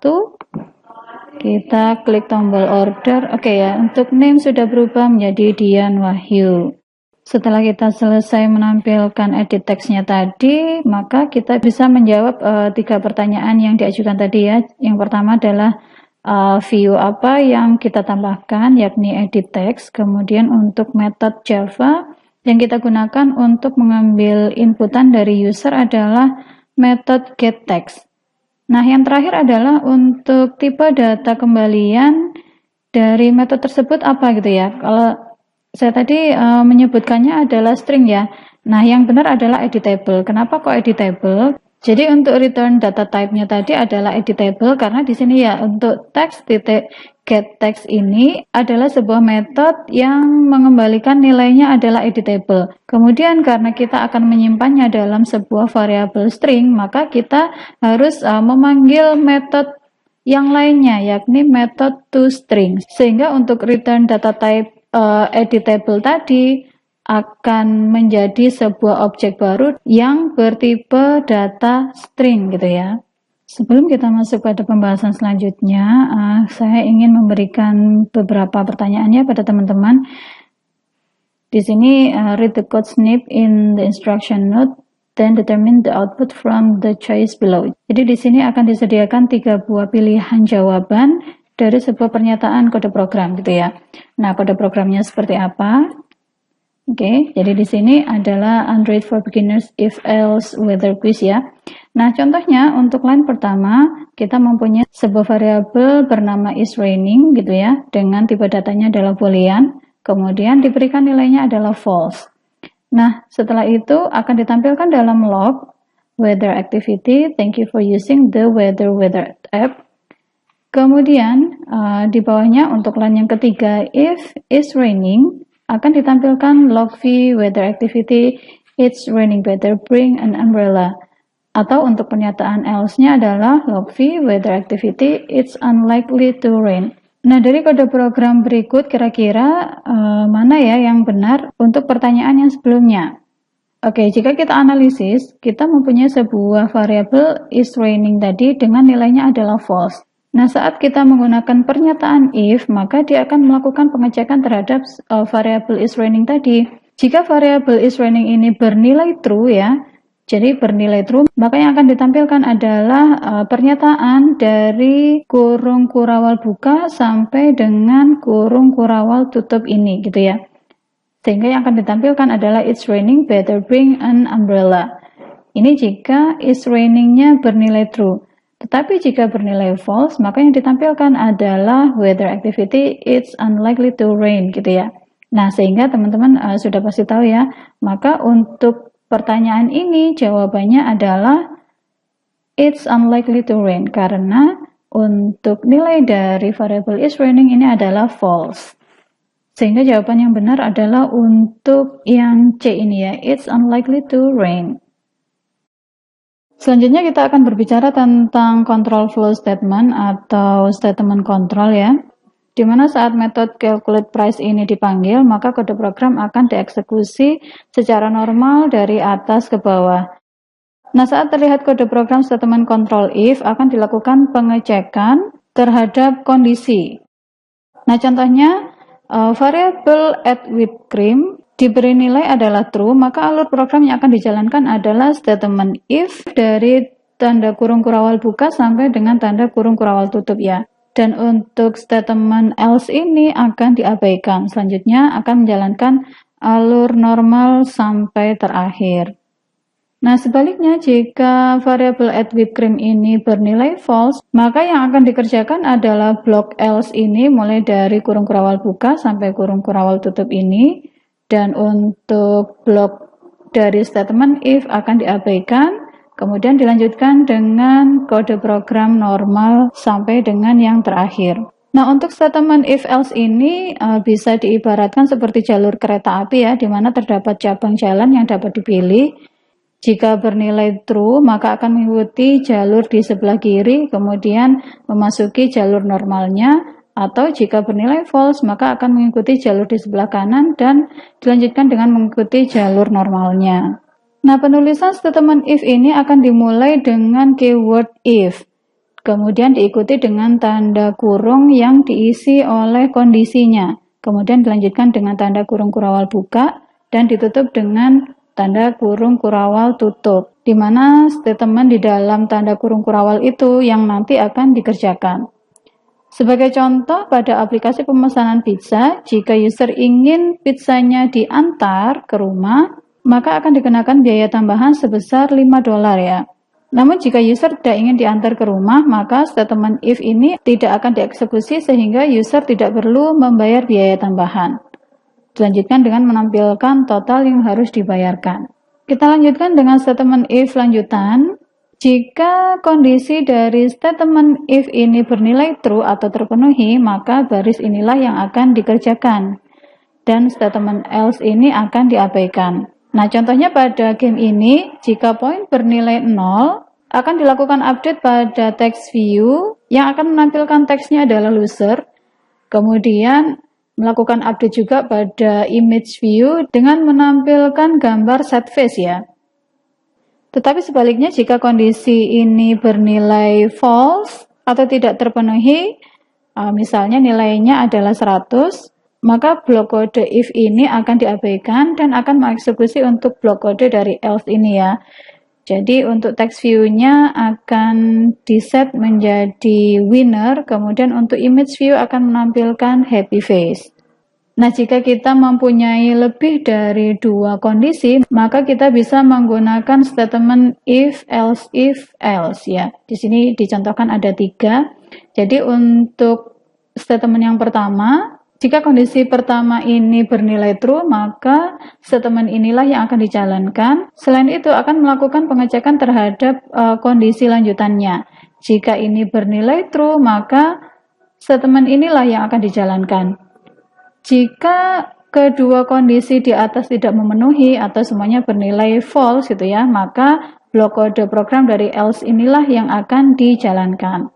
kita klik tombol order. Oke ya, untuk name sudah berubah menjadi Dian Wahyu. Setelah kita selesai menampilkan edit text-nya tadi, maka kita bisa menjawab 3 pertanyaan yang diajukan tadi ya. Yang pertama adalah view apa yang kita tambahkan, yakni edit text. Kemudian untuk metode Java yang kita gunakan untuk mengambil inputan dari user adalah metode getText. Nah, yang terakhir adalah untuk tipe data kembalian dari metode tersebut apa gitu ya. Kalau saya tadi menyebutkannya adalah string ya. Nah, yang benar adalah editable. Kenapa kok editable? Jadi untuk return data type-nya tadi adalah editable karena di sini ya untuk text.getText ini adalah sebuah metode yang mengembalikan nilainya adalah editable. Kemudian karena kita akan menyimpannya dalam sebuah variabel string, maka kita harus memanggil metode yang lainnya yakni metode toString. Sehingga untuk return data type editable tadi akan menjadi sebuah objek baru yang bertipe data string gitu ya. Sebelum kita masuk pada pembahasan selanjutnya, saya ingin memberikan beberapa pertanyaannya pada teman-teman. Di sini read the code snip in the instruction note, then determine the output from the choice below. Jadi di sini akan disediakan 3 buah pilihan jawaban dari sebuah pernyataan kode program gitu ya. Nah, kode programnya seperti apa? Oke, jadi di sini adalah Android for Beginners if else weather quiz ya. Nah, contohnya untuk line pertama, kita mempunyai sebuah variabel bernama isRaining gitu ya, dengan tipe datanya adalah boolean, kemudian diberikan nilainya adalah false. Nah, setelah itu akan ditampilkan dalam log weather activity, thank you for using the weather app. Kemudian di bawahnya untuk line yang ketiga, if it's raining, akan ditampilkan log v weather activity, it's raining better bring an umbrella. Atau untuk pernyataan else-nya adalah log v weather activity, it's unlikely to rain. Nah, dari kode program berikut kira-kira mana ya yang benar untuk pertanyaan yang sebelumnya? Oke, jika kita analisis, kita mempunyai sebuah variabel is raining tadi dengan nilainya adalah false. Nah, saat kita menggunakan pernyataan if, maka dia akan melakukan pengecekan terhadap variabel is raining tadi. Jika variabel is raining ini bernilai true ya, jadi bernilai true, maka yang akan ditampilkan adalah pernyataan dari kurung kurawal buka sampai dengan kurung kurawal tutup ini gitu ya. Sehingga yang akan ditampilkan adalah it's raining better bring an umbrella. Ini jika it's raining-nya bernilai true. Tetapi jika bernilai false, maka yang ditampilkan adalah weather activity it's unlikely to rain gitu ya. Nah, sehingga teman-teman sudah pasti tahu ya. Maka untuk pertanyaan ini jawabannya adalah it's unlikely to rain karena untuk nilai dari variabel is raining ini adalah false. Sehingga jawaban yang benar adalah untuk yang C ini ya, it's unlikely to rain. Selanjutnya kita akan berbicara tentang control flow statement atau statement control ya. Di mana saat metode calculate price ini dipanggil, maka kode program akan dieksekusi secara normal dari atas ke bawah. Nah, saat terlihat kode program statement control if akan dilakukan pengecekan terhadap kondisi. Nah, contohnya variabel add whipped cream diberi nilai adalah true, maka alur program yang akan dijalankan adalah statement if dari tanda kurung kurawal buka sampai dengan tanda kurung kurawal tutup ya. Dan untuk statement else ini akan diabaikan. Selanjutnya akan menjalankan alur normal sampai terakhir. Nah, sebaliknya jika variabel add whipped cream ini bernilai false, maka yang akan dikerjakan adalah blok else ini mulai dari kurung kurawal buka sampai kurung kurawal tutup ini. Dan untuk blok dari statement if akan diabaikan, kemudian dilanjutkan dengan kode program normal sampai dengan yang terakhir. Nah, untuk statement if else ini bisa diibaratkan seperti jalur kereta api ya, di mana terdapat cabang jalan yang dapat dipilih. Jika bernilai true, maka akan mengikuti jalur di sebelah kiri, kemudian memasuki jalur normalnya. Atau jika bernilai false, maka akan mengikuti jalur di sebelah kanan dan dilanjutkan dengan mengikuti jalur normalnya. Nah, penulisan statement if ini akan dimulai dengan keyword if. Kemudian diikuti dengan tanda kurung yang diisi oleh kondisinya. Kemudian dilanjutkan dengan tanda kurung kurawal buka dan ditutup dengan tanda kurung kurawal tutup. Di mana statement di dalam tanda kurung kurawal itu yang nanti akan dikerjakan. Sebagai contoh, pada aplikasi pemesanan pizza, jika user ingin pizzanya diantar ke rumah, maka akan dikenakan biaya tambahan sebesar $5 ya. Namun jika user tidak ingin diantar ke rumah, maka statement if ini tidak akan dieksekusi sehingga user tidak perlu membayar biaya tambahan. Dilanjutkan dengan menampilkan total yang harus dibayarkan. Kita lanjutkan dengan statement if lanjutan. Jika kondisi dari statement if ini bernilai true atau terpenuhi, maka baris inilah yang akan dikerjakan. Dan statement else ini akan diabaikan. Nah, contohnya pada game ini, jika poin bernilai 0, akan dilakukan update pada text view yang akan menampilkan teksnya adalah loser. Kemudian melakukan update juga pada image view dengan menampilkan gambar set face ya. Tetapi sebaliknya jika kondisi ini bernilai false atau tidak terpenuhi, misalnya nilainya adalah 100, maka blok kode if ini akan diabaikan dan akan mengeksekusi untuk blok kode dari else ini ya. Jadi untuk text view-nya akan di-set menjadi winner, kemudian untuk image view akan menampilkan happy face. Nah, jika kita mempunyai lebih dari 2 kondisi, maka kita bisa menggunakan statement if, else ya. Di sini dicontohkan ada 3. Jadi untuk statement yang pertama, jika kondisi pertama ini bernilai true, maka statement inilah yang akan dijalankan. Selain itu akan melakukan pengecekan terhadap kondisi lanjutannya. Jika ini bernilai true, maka statement inilah yang akan dijalankan. Jika kedua kondisi di atas tidak memenuhi atau semuanya bernilai false gitu ya, maka blok kode program dari else inilah yang akan dijalankan.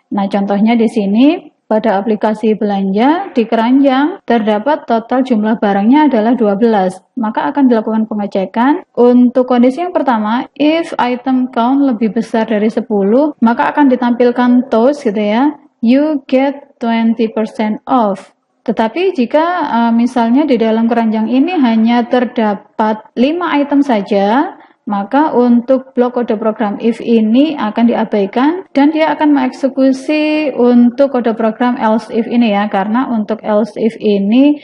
Nah, contohnya di sini pada aplikasi belanja di keranjang terdapat total jumlah barangnya adalah 12. Maka akan dilakukan pengecekan. Untuk kondisi yang pertama, if item count lebih besar dari 10, maka akan ditampilkan toast gitu ya. You get 20% off. Tetapi jika misalnya di dalam keranjang ini hanya terdapat 5 item saja, maka untuk blok kode program if ini akan diabaikan dan dia akan mengeksekusi untuk kode program else if ini ya, karena untuk else if ini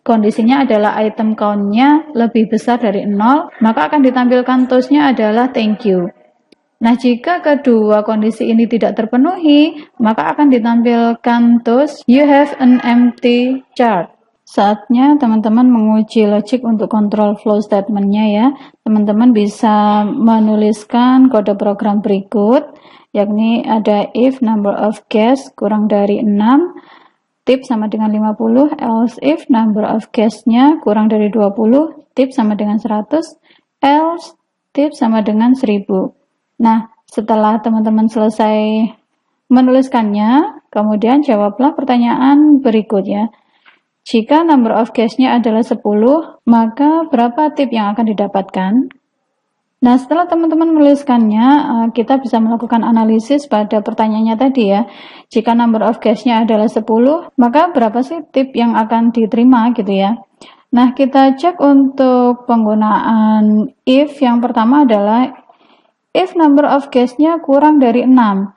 kondisinya adalah item count-nya lebih besar dari 0, maka akan ditampilkan toast-nya adalah thank you. Nah, jika kedua kondisi ini tidak terpenuhi, maka akan ditampilkan toast you have an empty chart. Saatnya teman-teman menguji logic untuk control flow statement-nya ya. Teman-teman bisa menuliskan kode program berikut, yakni ada if number of guests kurang dari 6, tip sama dengan 50, else if number of guests-nya kurang dari 20, tip sama dengan 100, else tip sama dengan 1000. Nah, setelah teman-teman selesai menuliskannya, kemudian jawablah pertanyaan berikut ya. Jika number of guests-nya adalah 10, maka berapa tip yang akan didapatkan? Nah, setelah teman-teman menuliskannya, kita bisa melakukan analisis pada pertanyaannya tadi ya. Jika number of guests-nya adalah 10, maka berapa sih tip yang akan diterima gitu ya. Nah, kita cek untuk penggunaan if. Yang pertama adalah if number of guests-nya kurang dari 6.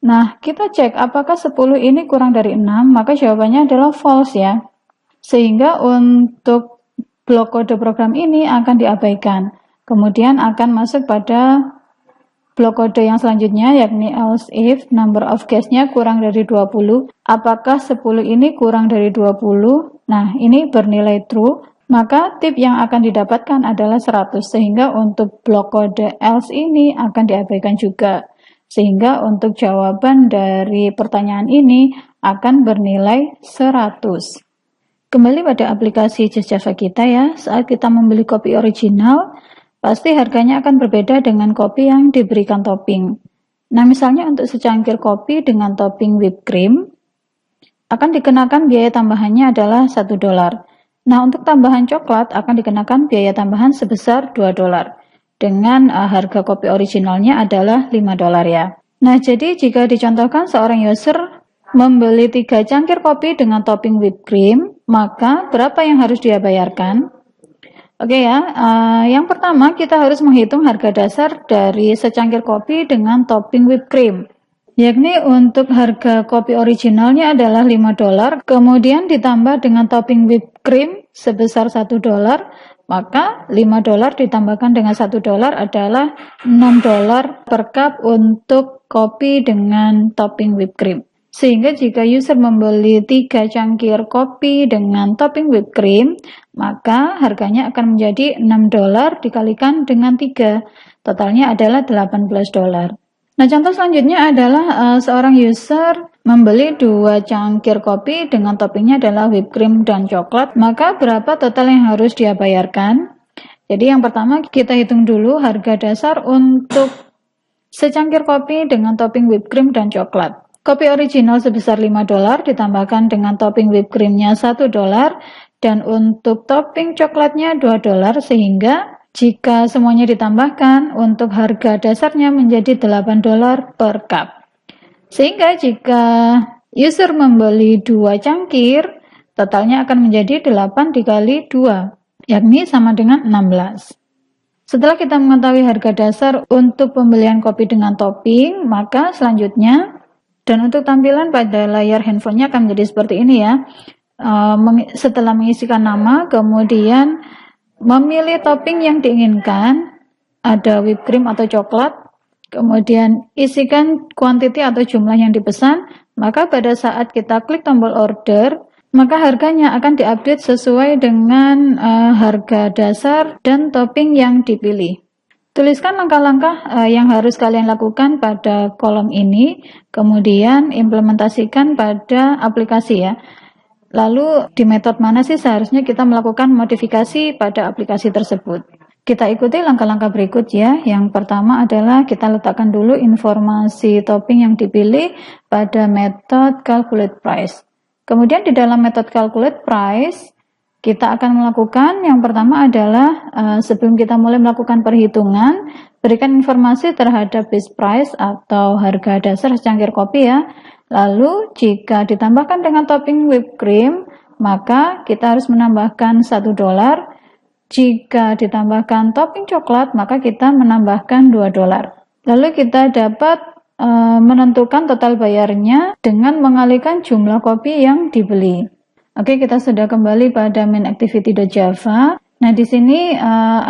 Nah, kita cek apakah 10 ini kurang dari 6, maka jawabannya adalah false ya. Sehingga untuk blok kode program ini akan diabaikan. Kemudian akan masuk pada blok kode yang selanjutnya, yakni else if number of guests-nya kurang dari 20. Apakah 10 ini kurang dari 20? Nah, ini bernilai true, maka tip yang akan didapatkan adalah 100. Sehingga untuk blok kode else ini akan diabaikan juga. Sehingga untuk jawaban dari pertanyaan ini akan bernilai 100. Kembali pada aplikasi Just Java kita ya, saat kita membeli kopi original, pasti harganya akan berbeda dengan kopi yang diberikan topping. Nah, misalnya untuk secangkir kopi dengan topping whipped cream, akan dikenakan biaya tambahannya adalah $1. Nah, untuk tambahan coklat akan dikenakan biaya tambahan sebesar $2. Dengan harga kopi originalnya adalah $5 ya. Nah, jadi jika dicontohkan seorang user membeli 3 cangkir kopi dengan topping whipped cream, maka berapa yang harus dia bayarkan? Oke ya, yang pertama kita harus menghitung harga dasar dari secangkir kopi dengan topping whipped cream. Yakni untuk harga kopi originalnya adalah $5, kemudian ditambah dengan topping whipped cream sebesar $1, maka $5 ditambahkan dengan $1 adalah $6 per cup untuk kopi dengan topping whipped cream. Sehingga jika user membeli 3 cangkir kopi dengan topping whipped cream, maka harganya akan menjadi $6 dikalikan dengan 3. Totalnya adalah $18. Nah, contoh selanjutnya adalah seorang user membeli 2 cangkir kopi dengan toppingnya adalah whipped cream dan coklat, maka berapa total yang harus dia bayarkan? Jadi yang pertama kita hitung dulu harga dasar untuk secangkir kopi dengan topping whipped cream dan coklat. Kopi original sebesar $5 ditambahkan dengan topping whipped creamnya $1 dan untuk topping coklatnya $2 sehingga Jika semuanya ditambahkan, untuk harga dasarnya menjadi $8 per cup. Sehingga jika user membeli 2 cangkir, totalnya akan menjadi 8 dikali 2, yakni sama dengan 16. Setelah kita mengetahui harga dasar untuk pembelian kopi dengan topping, maka selanjutnya, dan untuk tampilan pada layar handphonenya akan menjadi seperti ini ya. Setelah mengisikan nama, kemudian memilih topping yang diinginkan, ada whipped cream atau coklat, kemudian isikan kuantiti atau jumlah yang dipesan, maka pada saat kita klik tombol order, maka harganya akan diupdate sesuai dengan harga dasar dan topping yang dipilih. Tuliskan langkah-langkah yang harus kalian lakukan pada kolom ini, kemudian implementasikan pada aplikasi ya. Lalu di metode mana sih seharusnya kita melakukan modifikasi pada aplikasi tersebut? Kita ikuti langkah-langkah berikut ya. Yang pertama adalah kita letakkan dulu informasi topping yang dipilih pada metode calculate price. Kemudian di dalam metode calculate price, kita akan melakukan yang pertama adalah sebelum kita mulai melakukan perhitungan, berikan informasi terhadap base price atau harga dasar secangkir kopi ya. Lalu jika ditambahkan dengan topping whipped cream, maka kita harus menambahkan $1. Jika ditambahkan topping coklat, maka kita menambahkan $2. Lalu kita dapat menentukan total bayarnya dengan mengalihkan jumlah kopi yang dibeli. Oke, kita sudah kembali pada main activity.java. Nah, di sini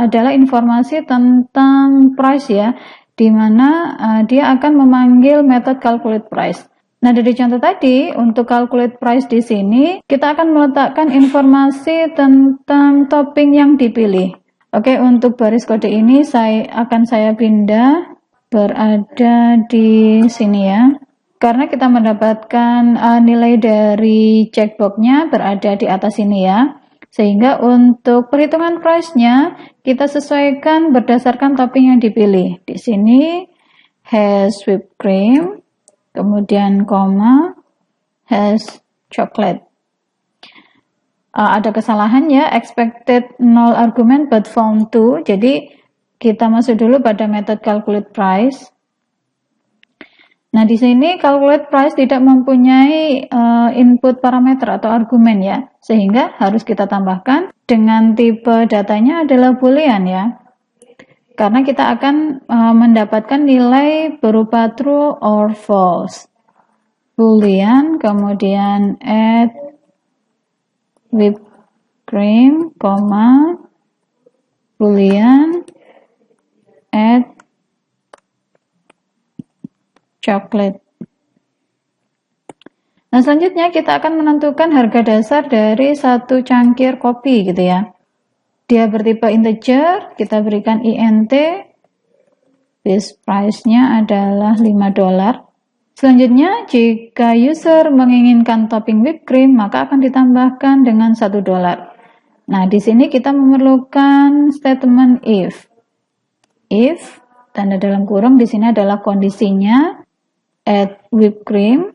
adalah informasi tentang price ya, di mana dia akan memanggil metode calculate price. Nah, dari contoh tadi, untuk calculate price di sini, kita akan meletakkan informasi tentang topping yang dipilih. Oke, untuk baris kode ini saya pindah berada di sini ya. Karena kita mendapatkan nilai dari checkbox-nya berada di atas sini ya. Sehingga untuk perhitungan price-nya, kita sesuaikan berdasarkan topping yang dipilih. Di sini, has whipped cream, kemudian koma, has chocolate. Ada kesalahan ya, expected 0 argument but found 2. Jadi kita masuk dulu pada metode calculate price. Nah, di sini calculate price tidak mempunyai input parameter atau argumen ya, sehingga harus kita tambahkan dengan tipe datanya adalah boolean ya. Karena kita akan mendapatkan nilai berupa true or false. Boolean, kemudian add whipped cream, boolean, add chocolate. Nah, selanjutnya kita akan menentukan harga dasar dari satu cangkir kopi gitu ya. Dia bertipe integer, kita berikan int, base price-nya adalah $5. Selanjutnya, jika user menginginkan topping whipped cream, maka akan ditambahkan dengan $1. Nah, di sini kita memerlukan statement if. If, tanda dalam kurung, di sini adalah kondisinya, add whipped cream.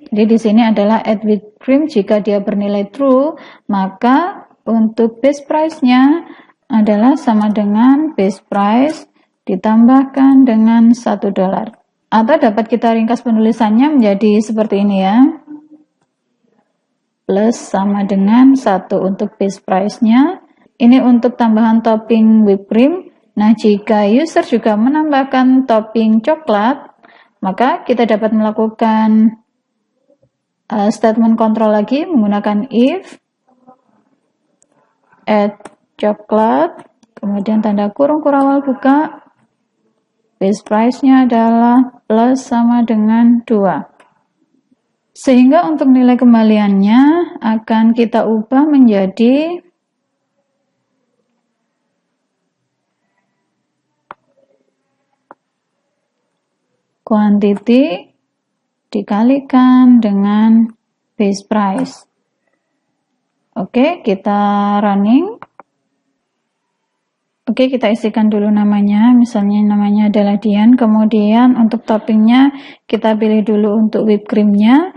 Jadi di sini adalah add whipped cream, jika dia bernilai true, maka untuk base price-nya adalah sama dengan base price ditambahkan dengan $1. Atau dapat kita ringkas penulisannya menjadi seperti ini ya. Plus sama dengan 1 untuk base price-nya. Ini untuk tambahan topping whipped cream. Nah, jika user juga menambahkan topping coklat, maka kita dapat melakukan statement control lagi menggunakan if add coklat, kemudian tanda kurung kurawal buka, base price-nya adalah plus sama dengan 2. Sehingga untuk nilai kembaliannya akan kita ubah menjadi quantity dikalikan dengan base price. Oke, kita running. Oke, kita isikan dulu namanya. Misalnya namanya adalah Dian. Kemudian untuk toppingnya kita pilih dulu untuk whipped creamnya.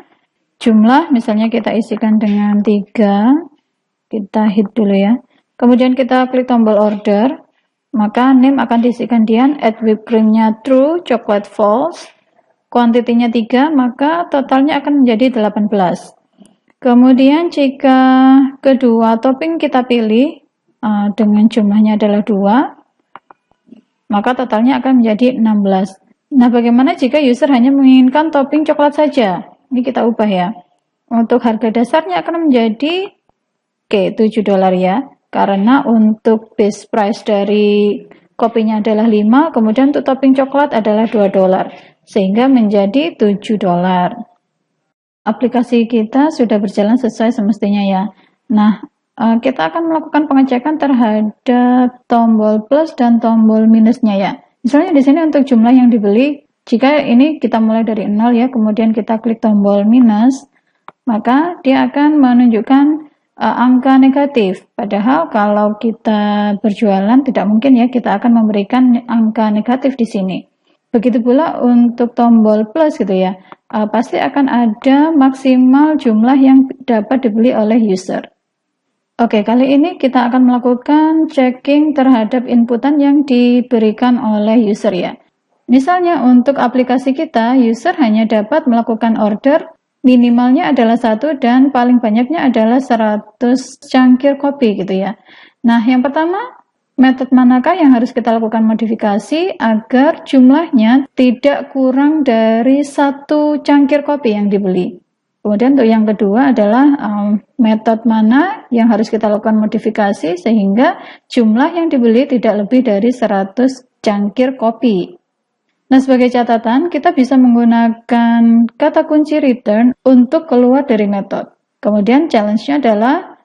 Jumlah misalnya kita isikan dengan 3. Kita hit dulu ya. Kemudian kita klik tombol order. Maka name akan diisikan Dian, add whipped cream-nya true, coklat false, kuantitinya 3, maka totalnya akan menjadi 18. Kemudian jika kedua topping kita pilih dengan jumlahnya adalah 2, maka totalnya akan menjadi 16. Nah, bagaimana jika user hanya menginginkan topping coklat saja? Ini kita ubah ya. Untuk harga dasarnya akan menjadi $7 ya. Karena untuk base price dari kopinya adalah 5, kemudian untuk topping coklat adalah $2, sehingga menjadi $7. Aplikasi kita sudah berjalan sesuai semestinya ya. Nah, kita akan melakukan pengecekan terhadap tombol plus dan tombol minusnya ya. Misalnya di sini untuk jumlah yang dibeli, jika ini kita mulai dari 0 ya, kemudian kita klik tombol minus, maka dia akan menunjukkan angka negatif. Padahal kalau kita berjualan tidak mungkin ya kita akan memberikan angka negatif di sini. Begitu pula untuk tombol plus gitu ya. Pasti akan ada maksimal jumlah yang dapat dibeli oleh user. Oke, kali ini kita akan melakukan checking terhadap inputan yang diberikan oleh user ya. Misalnya untuk aplikasi kita, user hanya dapat melakukan order minimalnya adalah 1 dan paling banyaknya adalah 100 cangkir kopi gitu ya. Nah, yang pertama, metode manakah yang harus kita lakukan modifikasi agar jumlahnya tidak kurang dari 1 cangkir kopi yang dibeli. Kemudian untuk yang kedua adalah metode mana yang harus kita lakukan modifikasi sehingga jumlah yang dibeli tidak lebih dari 100 cangkir kopi. Nah, sebagai catatan, kita bisa menggunakan kata kunci return untuk keluar dari metode. Kemudian challenge-nya adalah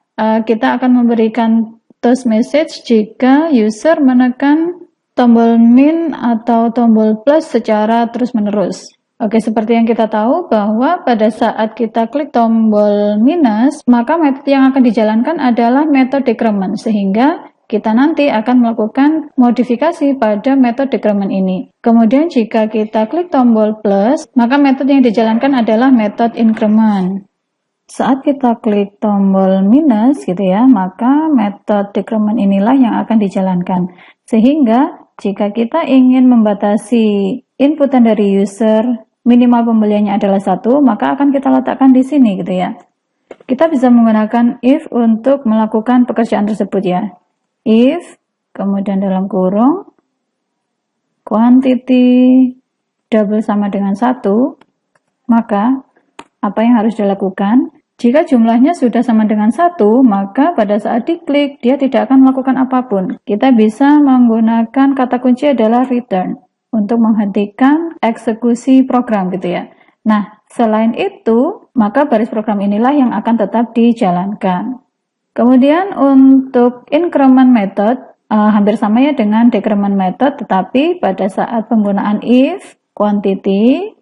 kita akan memberikan toast message jika user menekan tombol min atau tombol plus secara terus-menerus. Oke, seperti yang kita tahu bahwa pada saat kita klik tombol minus, maka metode yang akan dijalankan adalah metode decrement, sehingga kita nanti akan melakukan modifikasi pada metode decrement ini. Kemudian jika kita klik tombol plus, maka metode yang dijalankan adalah metode increment. Saat kita klik tombol minus gitu ya, maka metode decrement inilah yang akan dijalankan. Sehingga jika kita ingin membatasi inputan dari user, minimal pembeliannya adalah 1, maka akan kita letakkan di sini gitu ya. Kita bisa menggunakan if untuk melakukan pekerjaan tersebut ya. If, kemudian dalam kurung, quantity double sama dengan 1, maka apa yang harus dilakukan? Jika jumlahnya sudah sama dengan 1, maka pada saat diklik, dia tidak akan melakukan apapun. Kita bisa menggunakan kata kunci adalah return untuk menghentikan eksekusi program gitu ya. Nah, selain itu, maka baris program inilah yang akan tetap dijalankan. Kemudian untuk increment method hampir sama ya dengan decrement method, tetapi pada saat penggunaan if quantity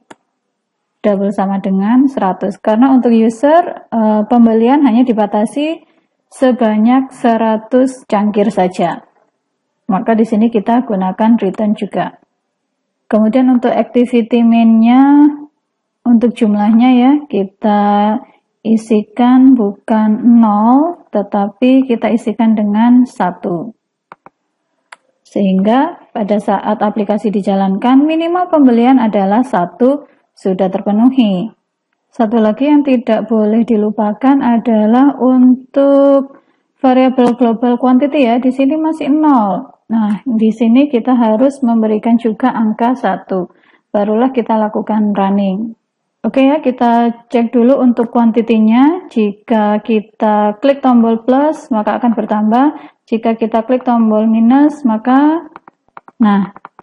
double sama dengan 100. Karena untuk user pembelian hanya dibatasi sebanyak 100 cangkir saja. Maka di sini kita gunakan return juga. Kemudian untuk activity main-nya untuk jumlahnya ya kita isikan bukan 0, tetapi kita isikan dengan 1. Sehingga pada saat aplikasi dijalankan, minimal pembelian adalah 1 sudah terpenuhi. Satu lagi yang tidak boleh dilupakan adalah untuk variabel global quantity ya, di sini masih 0. Nah, di sini kita harus memberikan juga angka 1. Barulah kita lakukan running. Oke ya, kita cek dulu untuk kuantitinya. Jika kita klik tombol plus, maka akan bertambah. Jika kita klik tombol minus, maka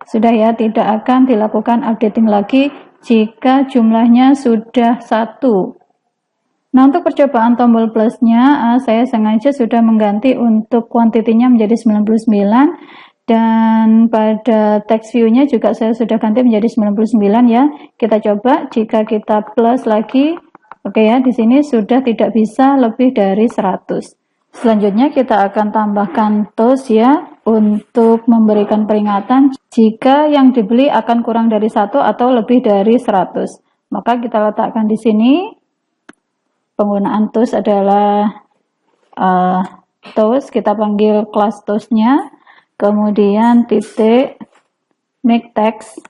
sudah ya, tidak akan dilakukan updating lagi jika jumlahnya sudah 1. Nah, untuk percobaan tombol plusnya, saya sengaja sudah mengganti untuk kuantitinya menjadi 99. Dan pada text view-nya juga saya sudah ganti menjadi 99 ya. Kita coba jika kita plus lagi. Oke ya, di sini sudah tidak bisa lebih dari 100. Selanjutnya kita akan tambahkan toast ya untuk memberikan peringatan jika yang dibeli akan kurang dari 1 atau lebih dari 100. Maka kita letakkan di sini. Penggunaan toast adalah toast, kita panggil kelas toastnya, kemudian titik make text,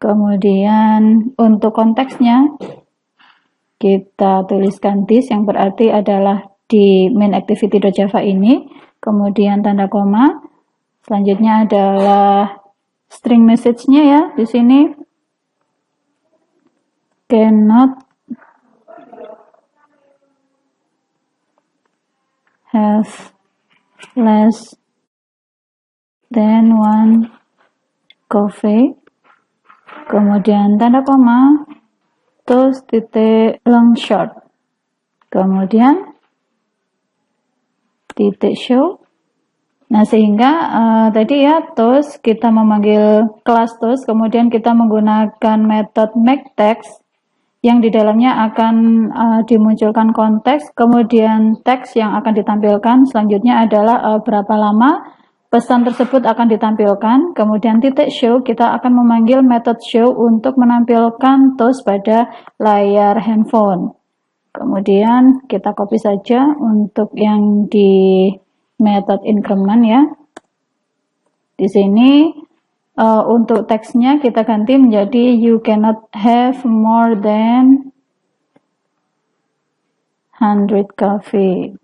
kemudian untuk konteksnya kita tuliskan this yang berarti adalah di main activity.java ini, kemudian tanda koma, selanjutnya adalah string message-nya ya, di sini cannot have less than one coffee, kemudian tanda koma, toast titik long short, kemudian titik show. Nah, sehingga tadi ya toast kita memanggil kelas toast, kemudian kita menggunakan metode make text yang di dalamnya akan dimunculkan konteks, kemudian teks yang akan ditampilkan selanjutnya adalah berapa lama pesan tersebut akan ditampilkan, kemudian titik show kita akan memanggil metode show untuk menampilkan toast pada layar handphone. Kemudian kita copy saja untuk yang di metode increment ya. Di sini untuk teksnya kita ganti menjadi you cannot have more than 100 coffee.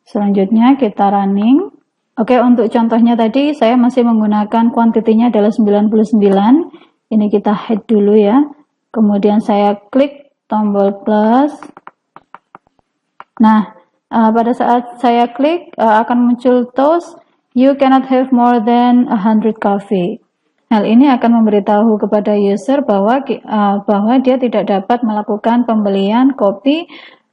Selanjutnya kita running. Oke, untuk contohnya tadi saya masih menggunakan kuantitinya adalah 99. Ini kita hide dulu ya. Kemudian saya klik tombol plus. Nah, pada saat saya klik akan muncul toast you cannot have more than 100 coffee. Hal ini akan memberitahu kepada user bahwa dia tidak dapat melakukan pembelian kopi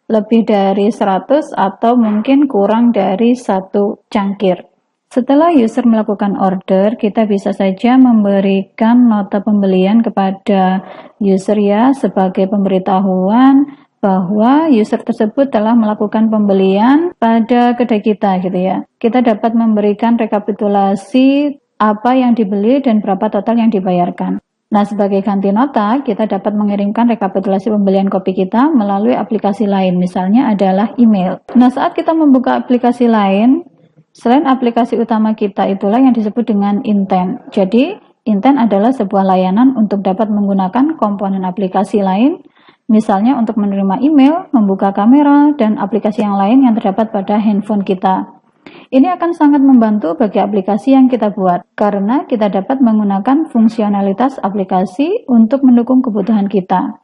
lebih dari 100 atau mungkin kurang dari 1 cangkir. Setelah user melakukan order, kita bisa saja memberikan nota pembelian kepada user ya sebagai pemberitahuan bahwa user tersebut telah melakukan pembelian pada kedai kita gitu ya. Kita dapat memberikan rekapitulasi apa yang dibeli dan berapa total yang dibayarkan. Nah, sebagai ganti nota, kita dapat mengirimkan rekapitulasi pembelian kopi kita melalui aplikasi lain, misalnya adalah email. Nah, saat kita membuka aplikasi lain, selain aplikasi utama kita itulah yang disebut dengan intent. Jadi, intent adalah sebuah layanan untuk dapat menggunakan komponen aplikasi lain, misalnya untuk menerima email, membuka kamera, dan aplikasi yang lain yang terdapat pada handphone kita. Ini akan sangat membantu bagi aplikasi yang kita buat, karena kita dapat menggunakan fungsionalitas aplikasi untuk mendukung kebutuhan kita.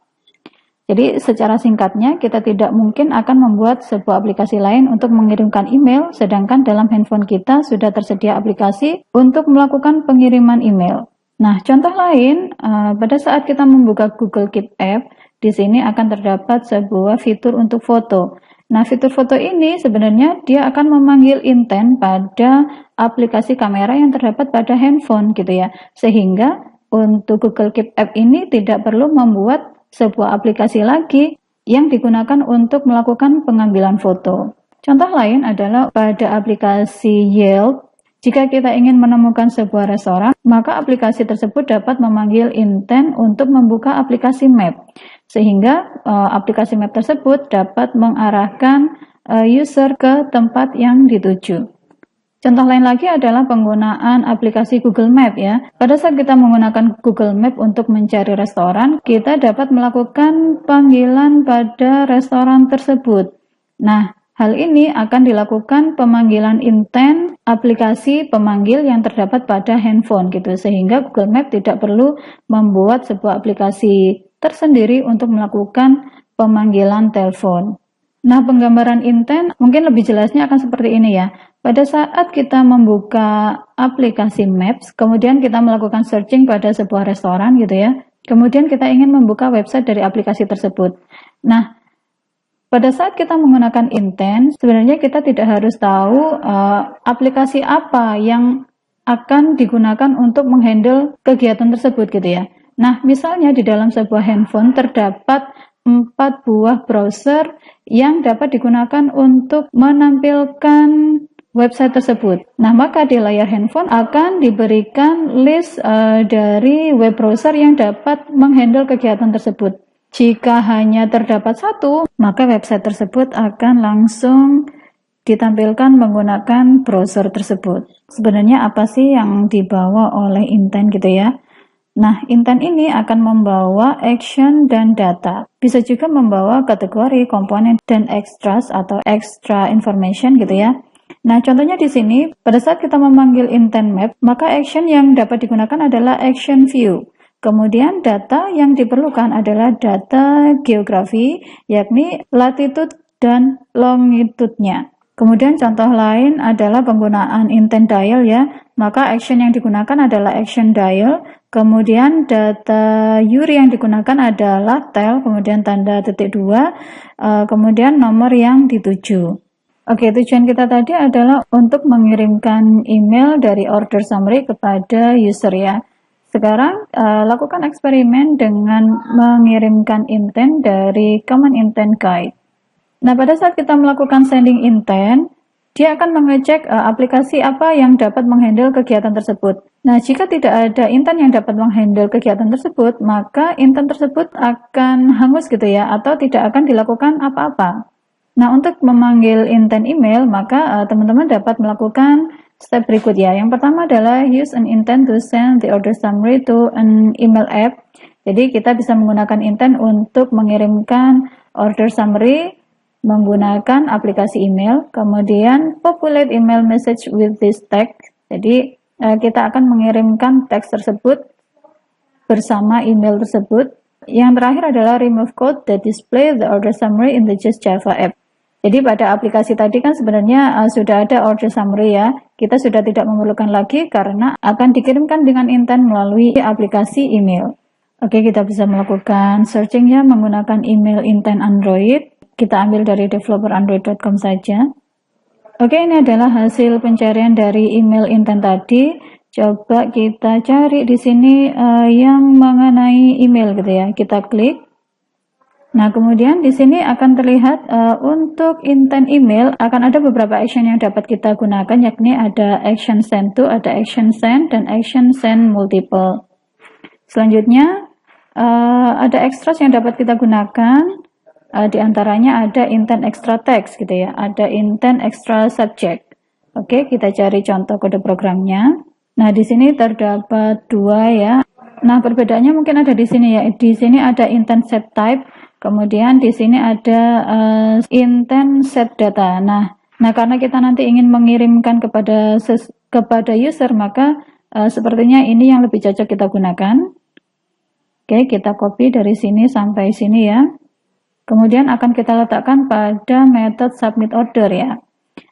Jadi secara singkatnya, kita tidak mungkin akan membuat sebuah aplikasi lain untuk mengirimkan email, sedangkan dalam handphone kita sudah tersedia aplikasi untuk melakukan pengiriman email. Nah, contoh lain, pada saat kita membuka Google Keep App, di sini akan terdapat sebuah fitur untuk foto. Nah, fitur foto ini sebenarnya dia akan memanggil intent pada aplikasi kamera yang terdapat pada handphone gitu ya. Sehingga untuk Google Keep App ini tidak perlu membuat sebuah aplikasi lagi yang digunakan untuk melakukan pengambilan foto. Contoh lain adalah pada aplikasi Yelp. Jika kita ingin menemukan sebuah restoran, maka aplikasi tersebut dapat memanggil intent untuk membuka aplikasi map. Sehingga aplikasi map tersebut dapat mengarahkan user ke tempat yang dituju. Contoh lain lagi adalah penggunaan aplikasi Google Map ya. Pada saat kita menggunakan Google Map untuk mencari restoran, kita dapat melakukan panggilan pada restoran tersebut. Nah, hal ini akan dilakukan pemanggilan intent aplikasi pemanggil yang terdapat pada handphone gitu. Sehingga Google Map tidak perlu membuat sebuah aplikasi tersendiri untuk melakukan pemanggilan telepon. Nah, penggambaran intent mungkin lebih jelasnya akan seperti ini ya. Pada saat kita membuka aplikasi Maps, kemudian kita melakukan searching pada sebuah restoran gitu ya. Kemudian kita ingin membuka website dari aplikasi tersebut. Nah, pada saat kita menggunakan intent, sebenarnya kita tidak harus tahu aplikasi apa yang akan digunakan untuk menghandle kegiatan tersebut gitu ya. Nah, misalnya di dalam sebuah handphone terdapat 4 buah browser yang dapat digunakan untuk menampilkan website tersebut. Nah, maka di layar handphone akan diberikan list dari web browser yang dapat menghandle kegiatan tersebut. Jika hanya terdapat satu, maka website tersebut akan langsung ditampilkan menggunakan browser tersebut. Sebenarnya apa sih yang dibawa oleh intent gitu ya? Nah, intent ini akan membawa action dan data. Bisa juga membawa kategori, komponen, dan extras atau extra information gitu ya. Nah, contohnya di sini, pada saat kita memanggil intent map, maka action yang dapat digunakan adalah action view. Kemudian data yang diperlukan adalah data geografi, yakni latitude dan longitude-nya. Kemudian contoh lain adalah penggunaan intent dial ya, maka action yang digunakan adalah action dial, kemudian data URI yang digunakan adalah tel, kemudian tanda titik 2, kemudian nomor yang dituju. Oke, tujuan kita tadi adalah untuk mengirimkan email dari order summary kepada user ya. Sekarang lakukan eksperimen dengan mengirimkan intent dari command intent guide. Nah, pada saat kita melakukan sending intent, dia akan mengecek aplikasi apa yang dapat menghandle kegiatan tersebut. Nah, jika tidak ada intent yang dapat menghandle kegiatan tersebut, maka intent tersebut akan hangus gitu ya, atau tidak akan dilakukan apa-apa. Nah, untuk memanggil intent email, maka teman-teman dapat melakukan step berikut ya. Yang pertama adalah use an intent to send the order summary to an email app. Jadi kita bisa menggunakan intent untuk mengirimkan order summary menggunakan aplikasi email. Kemudian populate email message with this text. Jadi kita akan mengirimkan teks tersebut bersama email tersebut. Yang terakhir adalah remove code that display the order summary in the Just Java app. Jadi pada aplikasi tadi kan sebenarnya sudah ada order summary ya. Kita sudah tidak memerlukan lagi karena akan dikirimkan dengan intent melalui aplikasi email. Oke, kita bisa melakukan searchingnya menggunakan email intent Android. Kita ambil dari developerandroid.com saja. Oke, ini adalah hasil pencarian dari email intent tadi. Coba kita cari di sini yang mengenai email gitu ya. Kita klik. Nah, kemudian di sini akan terlihat untuk intent email akan ada beberapa action yang dapat kita gunakan, yakni ada action send to, ada action send, dan action send multiple. Selanjutnya ada extras yang dapat kita gunakan, di antaranya ada intent extra text gitu ya, ada intent extra subject. Oke, kita cari contoh kode programnya. Nah, di sini terdapat dua ya. Nah, perbedaannya mungkin ada di sini ya. Di sini ada intent set type. Kemudian di sini ada intent set data. Nah, karena kita nanti ingin mengirimkan kepada user, maka sepertinya ini yang lebih cocok kita gunakan. Oke, kita copy dari sini sampai sini ya. Kemudian akan kita letakkan pada method submit order ya.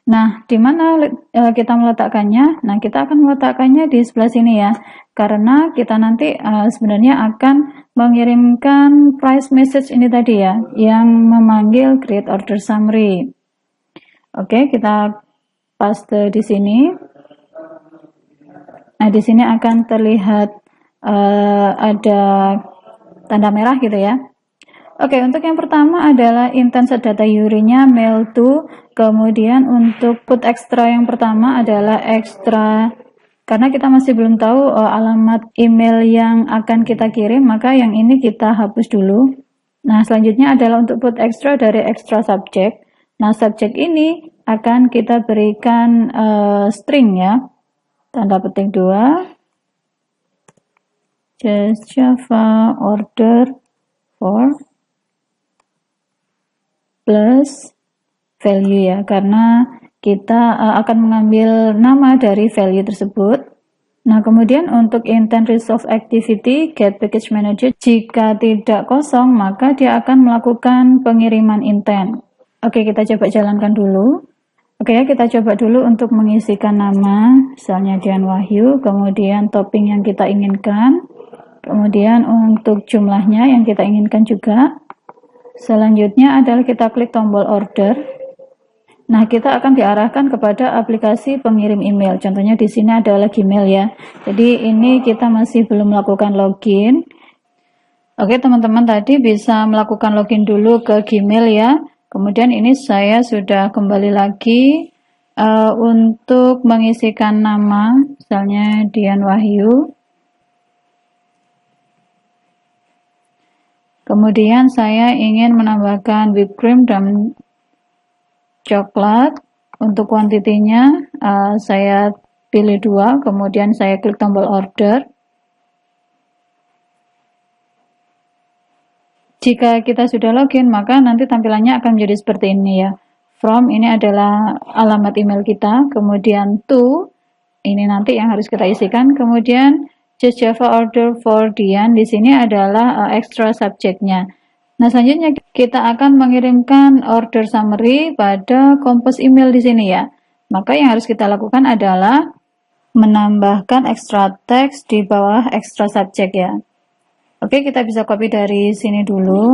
Nah, di mana kita meletakkannya? Nah, kita akan meletakkannya di sebelah sini ya. Karena kita nanti sebenarnya akan mengirimkan price message ini tadi ya, yang memanggil create order summary. Oke, kita paste di sini. Nah, di sini akan terlihat ada tanda merah gitu ya. Oke, untuk yang pertama adalah intent set data URI-nya mail to, kemudian untuk put extra yang pertama adalah extra, karena kita masih belum tahu alamat email yang akan kita kirim, maka yang ini kita hapus dulu. Nah, selanjutnya adalah untuk put extra dari extra subject. Nah, subject ini akan kita berikan string ya, tanda petik 2, Just Java order for plus value ya, karena kita akan mengambil nama dari value tersebut. Nah, kemudian untuk intent resolve activity get package manager, jika tidak kosong maka dia akan melakukan pengiriman intent. Oke, kita coba jalankan dulu. Oke ya, kita coba dulu untuk mengisikan nama, misalnya Dian Wahyu, kemudian topping yang kita inginkan, kemudian untuk jumlahnya yang kita inginkan juga. Selanjutnya adalah kita klik tombol order. Nah, kita akan diarahkan kepada aplikasi pengirim email. Contohnya di sini adalah Gmail ya. Jadi ini kita masih belum melakukan login. Oke, teman-teman tadi bisa melakukan login dulu ke Gmail ya. Kemudian ini saya sudah kembali lagi untuk mengisikan nama, misalnya Dian Wahyu. Kemudian saya ingin menambahkan whipped cream dan coklat. Untuk kuantitinya saya pilih 2, kemudian saya klik tombol order. Jika kita sudah login, maka nanti tampilannya akan menjadi seperti ini ya. From ini adalah alamat email kita, kemudian to ini nanti yang harus kita isikan, kemudian just Java order for Dian di sini adalah extra subjeknya. Nah, selanjutnya kita akan mengirimkan order summary pada kompos email di sini ya. Maka yang harus kita lakukan adalah menambahkan extra text di bawah extra subject ya. Oke, kita bisa copy dari sini dulu.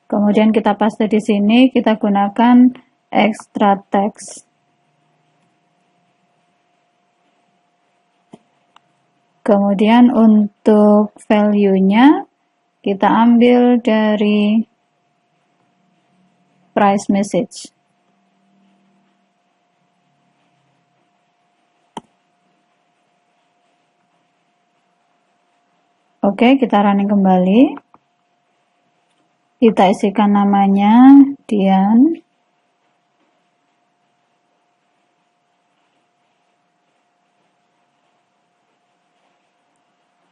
Kemudian kita paste di sini, kita gunakan extra text. Kemudian untuk value-nya kita ambil dari price message. Oke, kita running kembali. Kita isikan namanya Dian.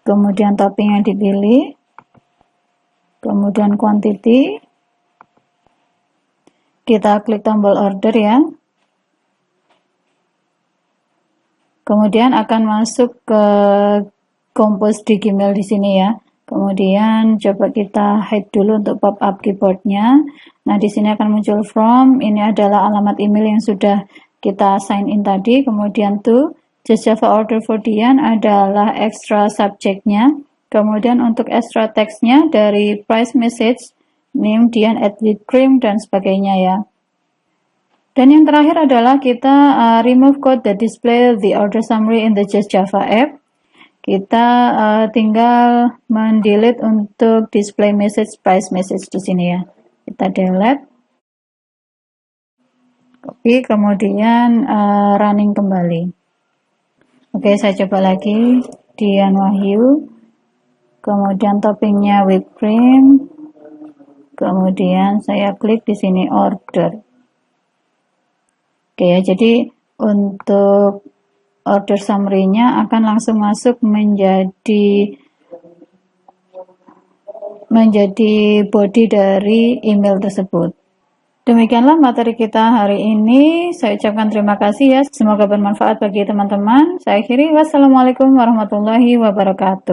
Kemudian topping yang dipilih. Kemudian quantity. Kita klik tombol order ya. Kemudian akan masuk ke kompos di Gmail di sini ya. Kemudian coba kita hide dulu untuk pop-up keyboardnya. Nah, di sini akan muncul from. Ini adalah alamat email yang sudah kita sign in tadi. Kemudian to just Java order for Dian adalah extra subjeknya. Kemudian untuk extra textnya dari price message, name Dian at whipped cream dan sebagainya ya. Dan yang terakhir adalah kita remove code that display the order summary in the Just Java app. Kita tinggal mendelete untuk display message price message di sini ya. Kita delete. Copy, kemudian running kembali. Oke, saya coba lagi. Dian Wahyu. Kemudian toppingnya whipped cream. Kemudian saya klik di sini order. Oke ya, jadi untuk order summary-nya akan langsung masuk menjadi body dari email tersebut. Demikianlah materi kita hari ini. Saya ucapkan terima kasih ya. Semoga bermanfaat bagi teman-teman. Saya akhiri. Wassalamualaikum warahmatullahi wabarakatuh.